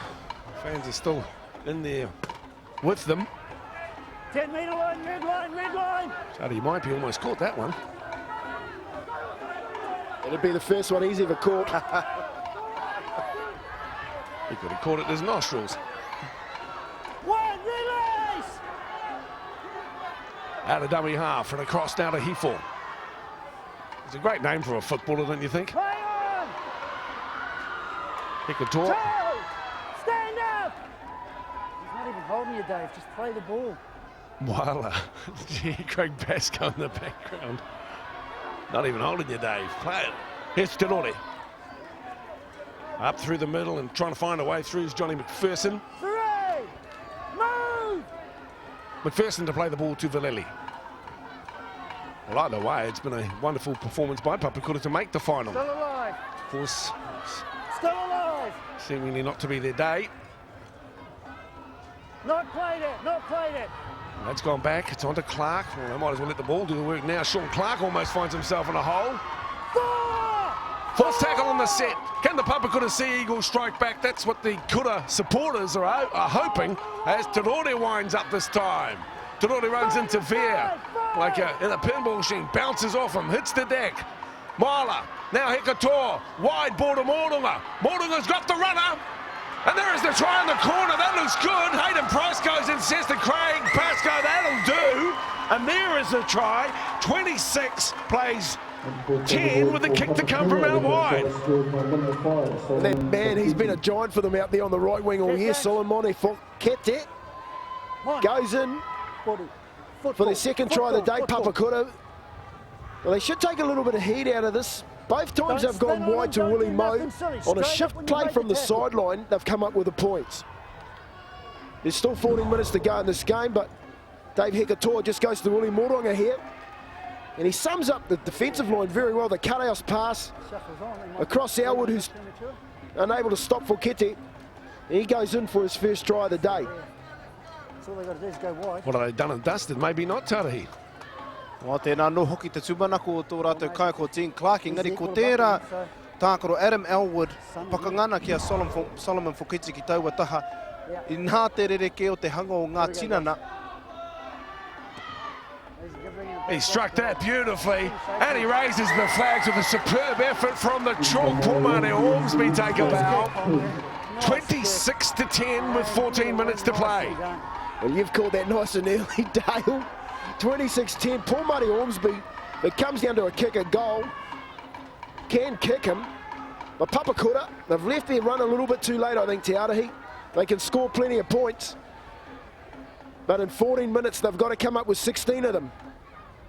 [SPEAKER 1] Fans are still in there with them.
[SPEAKER 3] 10-metre line, red line, red line.
[SPEAKER 1] Charlie might be almost caught that one.
[SPEAKER 2] It'll be the first one he's ever caught.
[SPEAKER 1] He could have caught it in his nostrils.
[SPEAKER 3] One, release!
[SPEAKER 1] Out of dummy half and across now to Hefel. It's a great name for a footballer, don't you think?
[SPEAKER 3] Play on!
[SPEAKER 1] Hikator.
[SPEAKER 3] Stand up! He's not even holding you, Dave. Just play the ball.
[SPEAKER 1] Wala. Craig Basco in the background. Not even holding you, Dave. Play it. Here's Tirore. Up through the middle and trying to find a way through is Johnny McPherson.
[SPEAKER 3] 3, move!
[SPEAKER 1] McPherson to play the ball to Vallely. Well, either way, it's been a wonderful performance by Papakura to make the final.
[SPEAKER 3] Still alive.
[SPEAKER 1] Of course,
[SPEAKER 3] Still alive.
[SPEAKER 1] seemingly not to be their day.
[SPEAKER 3] Not played it. Not played it.
[SPEAKER 1] That's gone back. It's on to Clark. Well, they might as well let the ball do the work now. Sean Clark almost finds himself in a hole. Fourth tackle on the set. Can the Papakura Sea Eagles strike back? That's what the Kura supporters are hoping as Terore winds up this time. Terore runs into Veer like in a pinball machine, bounces off him, hits the deck. Marla, now Hekator, wide ball to Moronga. Moronga's got the runner. And there is the try in the corner. That looks good. Hayden Price goes in, says to Craig Pascoe, that'll do. And there is the try. 26 plays 10 with the kick to come from out wide.
[SPEAKER 2] And that man, he's been a giant for them out there on the right wing all year. Solomone Fokete goes in for their second try of the day. Papakura. Well, they should take a little bit of heat out of this. Both times they've gone wide to Willie Mo. On a shift play from the sideline, they've come up with the points. There's still 14 minutes to go in this game, but Dave Hekator just goes to Willie Moronga here. And he sums up the defensive line very well. The cut-house pass across Elwood, who's unable to stop Fokete. And he goes in for his first try of the day.
[SPEAKER 3] All they got to do is go wide.
[SPEAKER 1] What have they done and dusted? Maybe not, Tarahi.
[SPEAKER 4] O tēnā no hoki te tūmanako o tō rātou kai ko Dean Clark. Engari ko tērā tākaro Adam Elwood pakangana ki a Solomon Fokete ki taua taha. I nā te rereke o te hanga o ngā tinana.
[SPEAKER 1] He struck that beautifully, and he raises the flags with a superb effort from the chalk. Pomare Ormsby take a bow. 26-10 with 14 minutes to play.
[SPEAKER 2] Well, you've called that nice and early, Dale. 26-10, Paul Murray Ormsby. It comes down to a kicker goal. Can kick him. But Papakura, they've left their run a little bit too late, I think, Te Arahi. They can score plenty of points. But in 14 minutes, they've got to come up with 16 of them.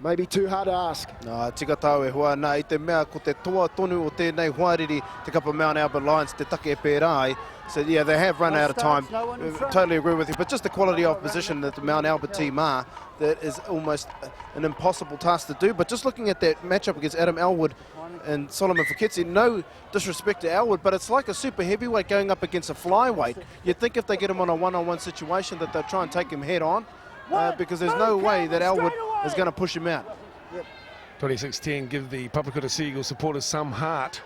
[SPEAKER 2] Maybe too hard to ask.
[SPEAKER 4] Nā, tika tau e hua, nā, i te mea ko te toa tonu o tēnei huariri, te kapa Mount Albert Lions, te take e pērā. So, yeah, they have run out of time. Totally agree with you. But just the quality of position that the Mount Albert team are, that is almost an impossible task to do. But just looking at that matchup against Adam Elwood and Solomon Fokete, no disrespect to Elwood, but it's like a super heavyweight going up against a flyweight. You'd think if they get him on a one-on-one situation that they'll try and take him head on, because there's no way that Elwood is going to push him out.
[SPEAKER 1] 26-10, give the Papakura Sea Eagles supporters some heart.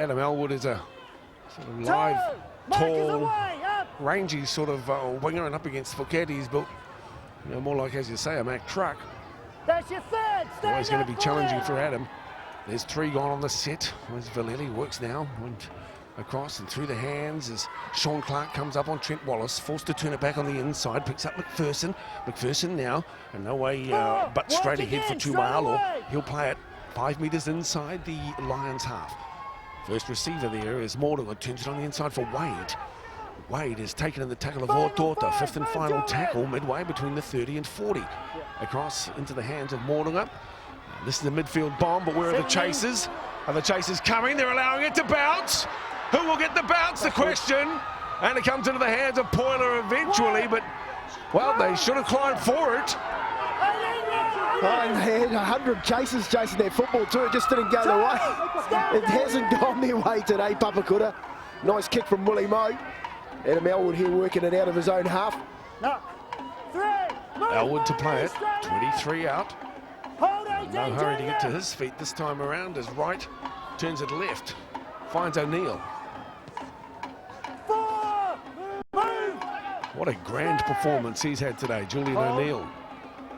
[SPEAKER 1] Adam Elwood is a sort of live, tall, rangy sort of winger, and up against Fokete, he's built, you know, more like, as you say, a Mack truck.
[SPEAKER 3] That's your third.
[SPEAKER 1] Always going to be challenging for Adam. There's 3 gone on the set. Where's Valeli? Works now. Went across and through the hands as Sean Clark comes up on Trent Wallace, forced to turn it back on the inside, picks up McPherson. McPherson now, and no way but straight ahead for Tumalo. He'll play it 5 metres inside the Lions half. First receiver there is Mortimer, turns it on the inside for Wade. Wade is taken in the tackle of Ortota, 5th and final tackle, midway between the 30 and 40. Across into the hands of Mortimer. This is the midfield bomb, but where are the chasers? Are the chasers coming? They're allowing it to bounce. Who will get the bounce, the question? And it comes into the hands of Poyler eventually, but, well, they should have climbed for it.
[SPEAKER 2] Oh, they had 100 chasers chasing their football too. It just didn't go their way. It hasn't gone their way today, Papakura. Nice kick from Willie Mo. Adam Elwood here working it out of his own half.
[SPEAKER 1] Elwood to play it, 23 out. No hurry to get to his feet this time around as Wright turns it left, finds O'Neill. What a grand performance he's had today, Julian O'Neill.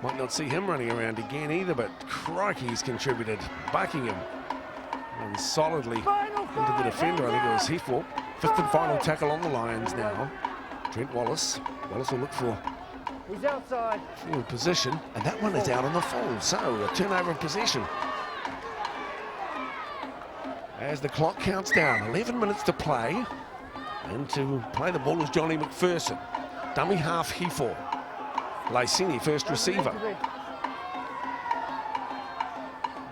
[SPEAKER 1] Might not see him running around again either, but crikey, he's contributed. Buckingham and solidly into the defender, I think it was Heathwell. 5th and final tackle on the Lions now. Trent Wallace. Wallace will look for
[SPEAKER 3] He's outside.
[SPEAKER 1] forward position, and that one is out on the full, so a turnover of possession. As the clock counts down, 11 minutes to play, and to play the ball is Johnny McPherson. Dummy half Heathwell. Lysini, first receiver.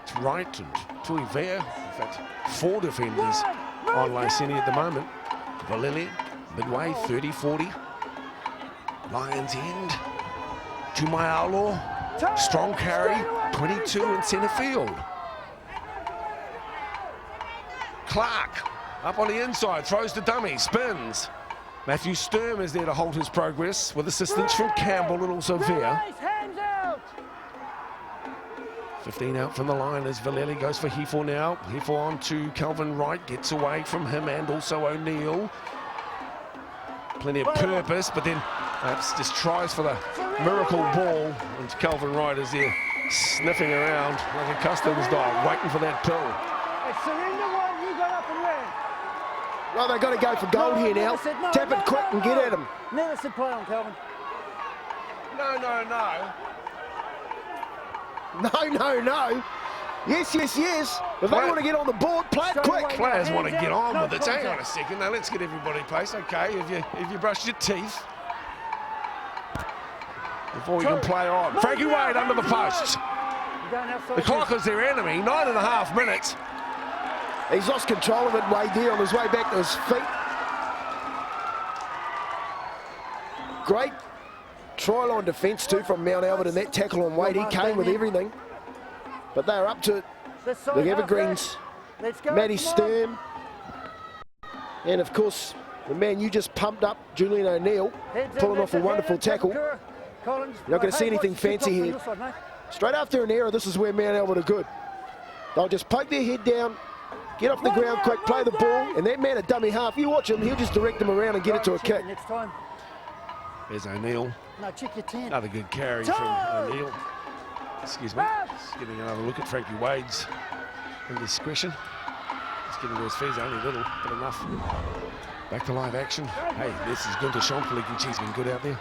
[SPEAKER 1] It's Wright and Tui Vea. In fact, 4 defenders on Lysini at the moment. Valili, midway, 30-40. Lions end. Tumaialo, strong carry. 22 in centre field. Clark up on the inside, throws to dummy, spins. Matthew Sturm is there to hold his progress with assistance from Campbell and also Veer. 15 out from the line as Vallely goes for Hefo now. Hefo on to Calvin Wright, gets away from him and also O'Neill. Plenty of purpose, but then just tries for the miracle ball, and Calvin Wright is there sniffing around like a customs dog, waiting for that pill.
[SPEAKER 2] Well, they've got to go for gold here now. Tap it quick and get at him.
[SPEAKER 3] Never said play on, Calvin.
[SPEAKER 1] No.
[SPEAKER 2] No. Yes. If they want to get on the board, play it quick.
[SPEAKER 1] Players want to get on with it. Hang on a second. Now let's get everybody placed. Okay, if you brush your teeth before we can play on. Frankie Wade under the post. The clock is their enemy. 9.5 minutes.
[SPEAKER 2] He's lost control of it, Wade there on his way back to his feet. Great try line defence too from Mount Albert in that tackle on Wade. He came with everything. But they're up to it. The Evergreens, Matty Sturm. And of course, the man you just pumped up, Julian O'Neill, pulling off a wonderful tackle. You're not going to see anything fancy here. Straight after an error, this is where Mount Albert are good. They'll just poke their head down, get off the ground quick, play the ball, and that man at dummy half, you watch him, he'll just direct them around and get it to a kick.
[SPEAKER 1] There's O'Neill.
[SPEAKER 3] No, check your 10.
[SPEAKER 1] Another good carry from O'Neill. Excuse me. Just getting another look at Frankie Wade's indiscretion. Just getting to his feet, only a little, but enough. Back to live action. Hey, this is Gunther Schonkel. He's been good out there.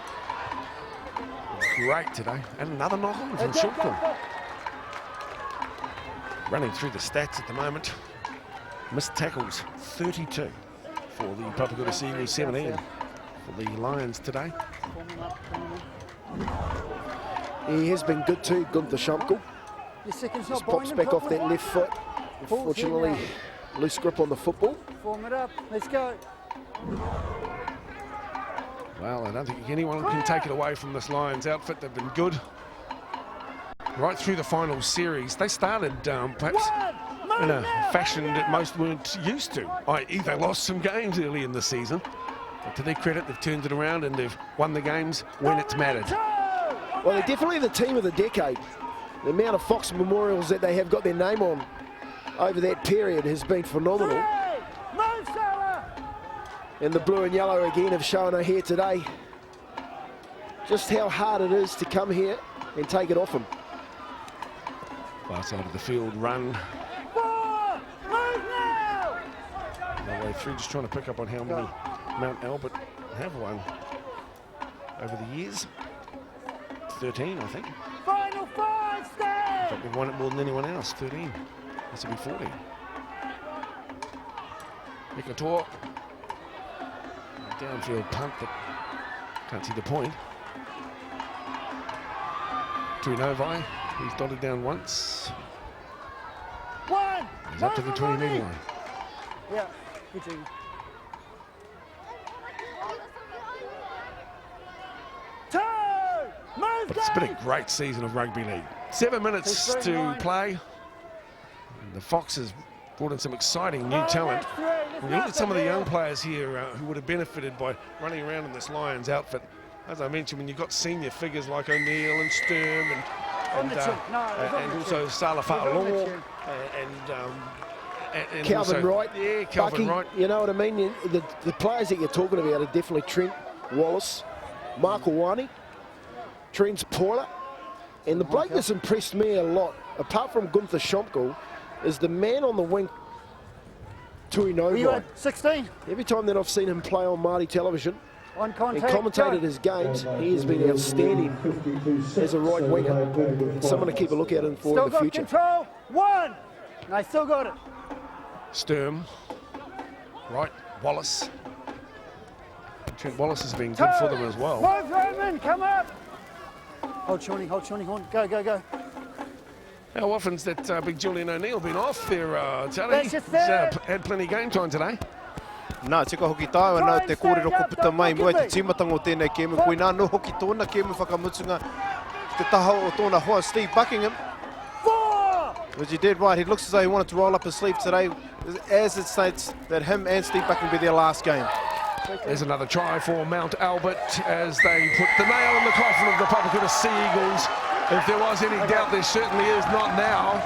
[SPEAKER 1] Great today. And another knock on from Schonkel. Running through the stats at the moment. Missed tackles, 32 for the Papakura Sea Eagles, 17 for the Lions today.
[SPEAKER 2] He has been good too, Gunther Schonkel. Just pops back off that left foot. Unfortunately, loose grip on the football.
[SPEAKER 3] Form it up. Let's go.
[SPEAKER 1] Well, I don't think anyone can take it away from this Lions outfit. They've been good right through the final series. They started perhaps in a fashion that most weren't used to, i.e. they lost some games early in the season. But to their credit, they've turned it around and they've won the games when it's mattered.
[SPEAKER 2] Well, they're definitely the team of the decade. The amount of Fox memorials that they have got their name on over that period has been phenomenal. And the blue and yellow again have shown here today just how hard it is to come here and take it off them.
[SPEAKER 1] Far side of the field run. No way through, just trying to pick up on how many Mount Albert have won over the years. 13, I think.
[SPEAKER 3] Final 5, stay!
[SPEAKER 1] I think they've won it more than anyone else, 13. This will be 14. Mikator. Downfield punt, but can't see the point. Tuinovai, he's dotted down once. He's up to the 20-metre line.
[SPEAKER 3] Yeah, good team.
[SPEAKER 1] But it's been a great season of rugby league. 7 minutes to play. And the Foxes brought in some exciting new talent. When you look at some of the young players here who would have benefited by running around in this Lions outfit, as I mentioned, when you've got senior figures like O'Neill and Sturm and also Salafat Law and
[SPEAKER 2] Calvin
[SPEAKER 1] also,
[SPEAKER 2] Wright.
[SPEAKER 1] Yeah, Calvin Wright.
[SPEAKER 2] You know what I mean? The players that you're talking about are definitely Trent Wallace, Mark Awani, Trent's Paula, and the bloke that's impressed me a lot, apart from Gunther Schonkel, is the man on the wing, Tuinovai.
[SPEAKER 3] 16.
[SPEAKER 2] Every time that I've seen him play on Māori television
[SPEAKER 3] On
[SPEAKER 2] and
[SPEAKER 3] contact.
[SPEAKER 2] commentated his games, he has been outstanding as a right winger. Someone to keep a look out for
[SPEAKER 3] Still
[SPEAKER 2] in the
[SPEAKER 3] got
[SPEAKER 2] future.
[SPEAKER 3] control. 1. I still got it.
[SPEAKER 1] Sturm, Wright, Wallace. Trent Wallace has been good for them as well.
[SPEAKER 3] Move, Roman, come up. Hold Shawnee, hold. Go.
[SPEAKER 1] How often's that big Julian O'Neill been off there, Charlie?
[SPEAKER 3] That's just fair.
[SPEAKER 1] He's had plenty of game time today.
[SPEAKER 4] Nā, tika hoki tāua nā te kōrero kuputa mai mua te tīmatanga o tēnei kēmu. Koe nā no hoki tōna kēmu whakamutunga te taha o tōna hoa Steve Buckingham. Which he did right. He looks as though he wanted to roll up his sleeve today, as it states that him and Steve Buck will be their last game.
[SPEAKER 1] There's another try for Mount Albert as they put the nail in the coffin of the Papakura Sea Eagles. If there was any doubt, there certainly is not now.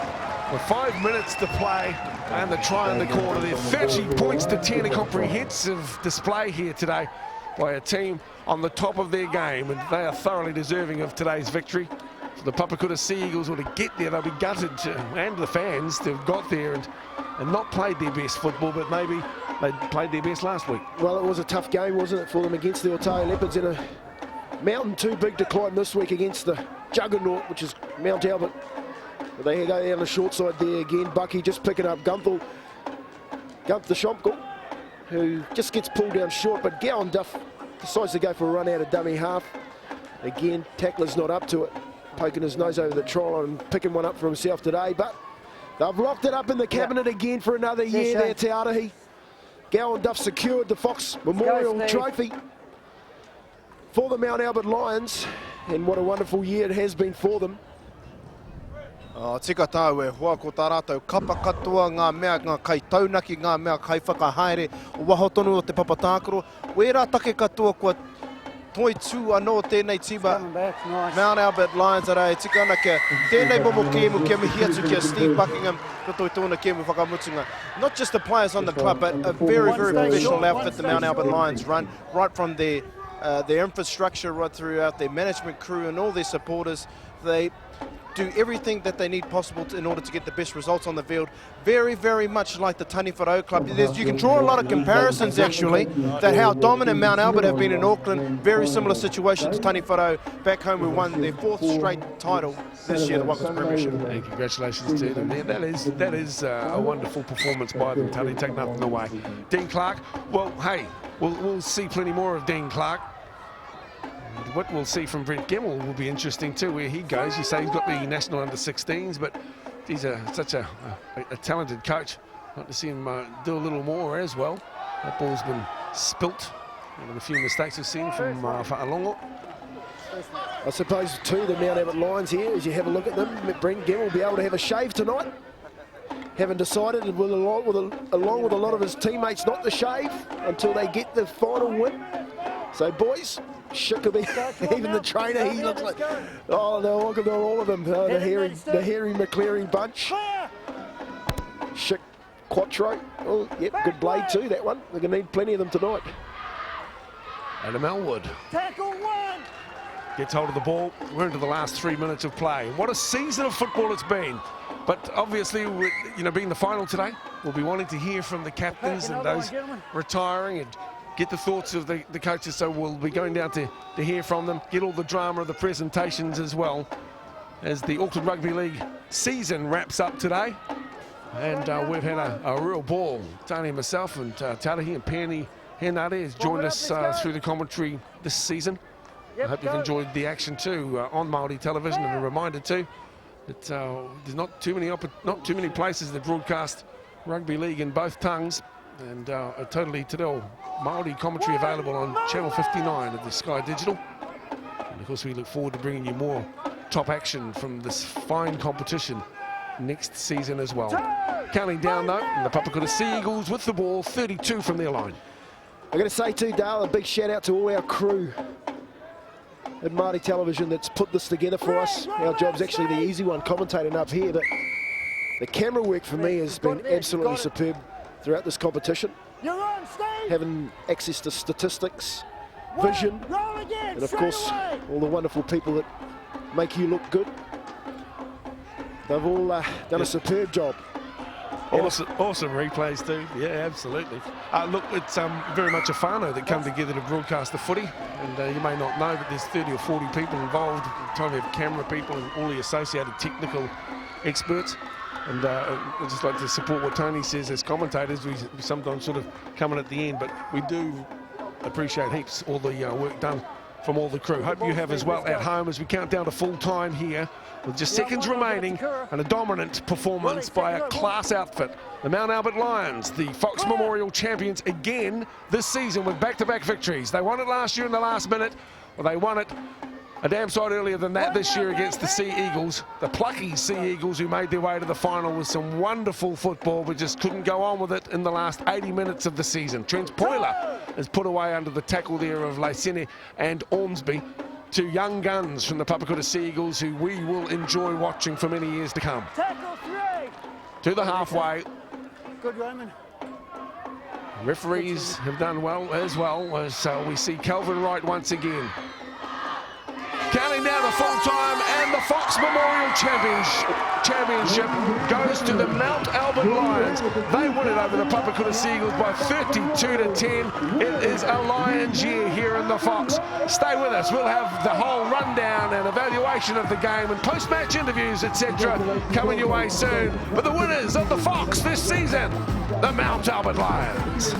[SPEAKER 1] With 5 minutes to play and the try in the corner there. 30 points to 10, a comprehensive display here today by a team on the top of their game, and they are thoroughly deserving of today's victory. For the Papakura Sea Eagles, well, to get there, they'll be gutted, and the fans to have got there and not played their best football, but maybe they played their best last week.
[SPEAKER 2] Well, it was a tough game, wasn't it, for them against the Otago Leopards, in a Mountain 2 big decline this week against the juggernaut, which is Mount Albert. But they go down the short side there again. Bucky just picking up Gunther Schomkel, who just gets pulled down short, but Gowan Duff decides to go for a run out of dummy half. Again, tackler's not up to it, poking his nose over the try line and picking one up for himself today, but they've locked it up in the cabinet again for another year there, Te Arahi. Gowan Duff secured the Fox Memorial Trophy for the Mount Albert Lions, and what a wonderful year it has been for them.
[SPEAKER 4] Tika tau e hoa ko tā rātou kapa katoa ngā mea ngā kai taunaki, ngā mea kai whakahaere o waho tonu o te papatākaro. Wērā take katoa kua toi tū anō tēnei tima Mount Albert Lions ara e tika ana kia tēnei momo kēmu kia mihi atu kia Steve Buckingham kato i tōna kēmu whakamutunga. Not just the players on the club, but a very, very professional outfit the Mount Albert Lions run, right from their infrastructure right throughout their management crew and all their supporters. They do everything that they need possible in order to get the best results on the field. Very, very much like the Tani Wharau Club. You can draw a lot of comparisons actually, that how dominant Mount Albert have been in Auckland. Very similar situation to Tani Wharau back home, who won their 4th straight title this year, the Waikato Premiership.
[SPEAKER 1] And congratulations to them there. That is a wonderful performance by them, Tani, take nothing away. Dean Clark, well, hey, we'll see plenty more of Dean Clark. What we'll see from Brent Gemmell will be interesting too, where he goes. You say he's got the national under-16s, but he's such a talented coach. I'd like to see him do a little more as well. That ball's been spilt, and a few mistakes we've seen from Whaalongo.
[SPEAKER 2] I suppose too, the Mount Albert Lions here, as you have a look at them, Brent Gemmell will be able to have a shave tonight. Haven't decided, along with a lot of his teammates, not to shave until they get the final win. So boys, Shickaby, even the trainer, he looks like, oh, they're all of them, the hairy McCleary bunch. Schick Quattro, oh, yep, good blade too, that one. They're going to need plenty of them tonight.
[SPEAKER 1] Adam Elwood gets hold of the ball. We're into the last 3 minutes of play. What a season of football it's been. But obviously, being the final today, we'll be wanting to hear from the captains and those retiring and get the thoughts of the coaches. So we'll be going down to hear from them, get all the drama of the presentations as well, as the Auckland Rugby League season wraps up today. And we've had a real ball. Tony, myself, and Tarahi and Penny Henare has joined us through the commentary this season. I hope you've enjoyed the action too on Māori television, and a reminder too that there's not too many places that broadcast rugby league in both tongues, and a totally te reo Māori commentary available on channel 59 of the Sky Digital. And of course we look forward to bringing you more top action from this fine competition next season as well. Counting down though, and the Papakura Sea Eagles with the ball, 32 from their line.
[SPEAKER 2] I'm going to say too, Dale, a big shout out to all our crew at Māori Television that's put this together for us. Our job's actually the easy one, commentating up here, but the camera work for me has been absolutely superb throughout this competition. Having access to statistics, vision, and of course all the wonderful people that make you look good. They've all done a superb job.
[SPEAKER 1] Awesome replays too. Yeah, absolutely. Look, it's very much a whānau that come together to broadcast the footy, and you may not know, but there's 30 or 40 people involved. Time we have camera people and all the associated technical experts. And I'd just like to support what Tony says as commentators. We sometimes sort of come in at the end, but we do appreciate heaps all the work done from all the crew. Hope you have as well at home as we count down to full time here with just seconds remaining, and a dominant performance by a class outfit. The Mount Albert Lions, the Fox Memorial champions again this season with back-to-back victories. They won it last year in the last minute. Well, they won it A damn sight earlier than that this year against the Sea Eagles, the plucky Sea Eagles who made their way to the final with some wonderful football but just couldn't go on with it in the last 80 minutes of the season. Trent Poyler is put away under the tackle there of Lysine and Ormsby, two young guns from the Papakura Sea Eagles who we will enjoy watching for many years to come.
[SPEAKER 3] Tackle 3.
[SPEAKER 1] To the halfway.
[SPEAKER 3] Good, Roman.
[SPEAKER 1] Referees have done well as we see Calvin Wright once again. Counting down the full time, and the Fox Memorial Championship goes to the Mount Albert Lions. They win it over the Papakura Sea Eagles by 32-10. It is a Lions year here in the Fox. Stay with us. We'll have the whole rundown and evaluation of the game and post-match interviews, etc. coming your way soon. But the winners of the Fox this season, the Mount Albert Lions.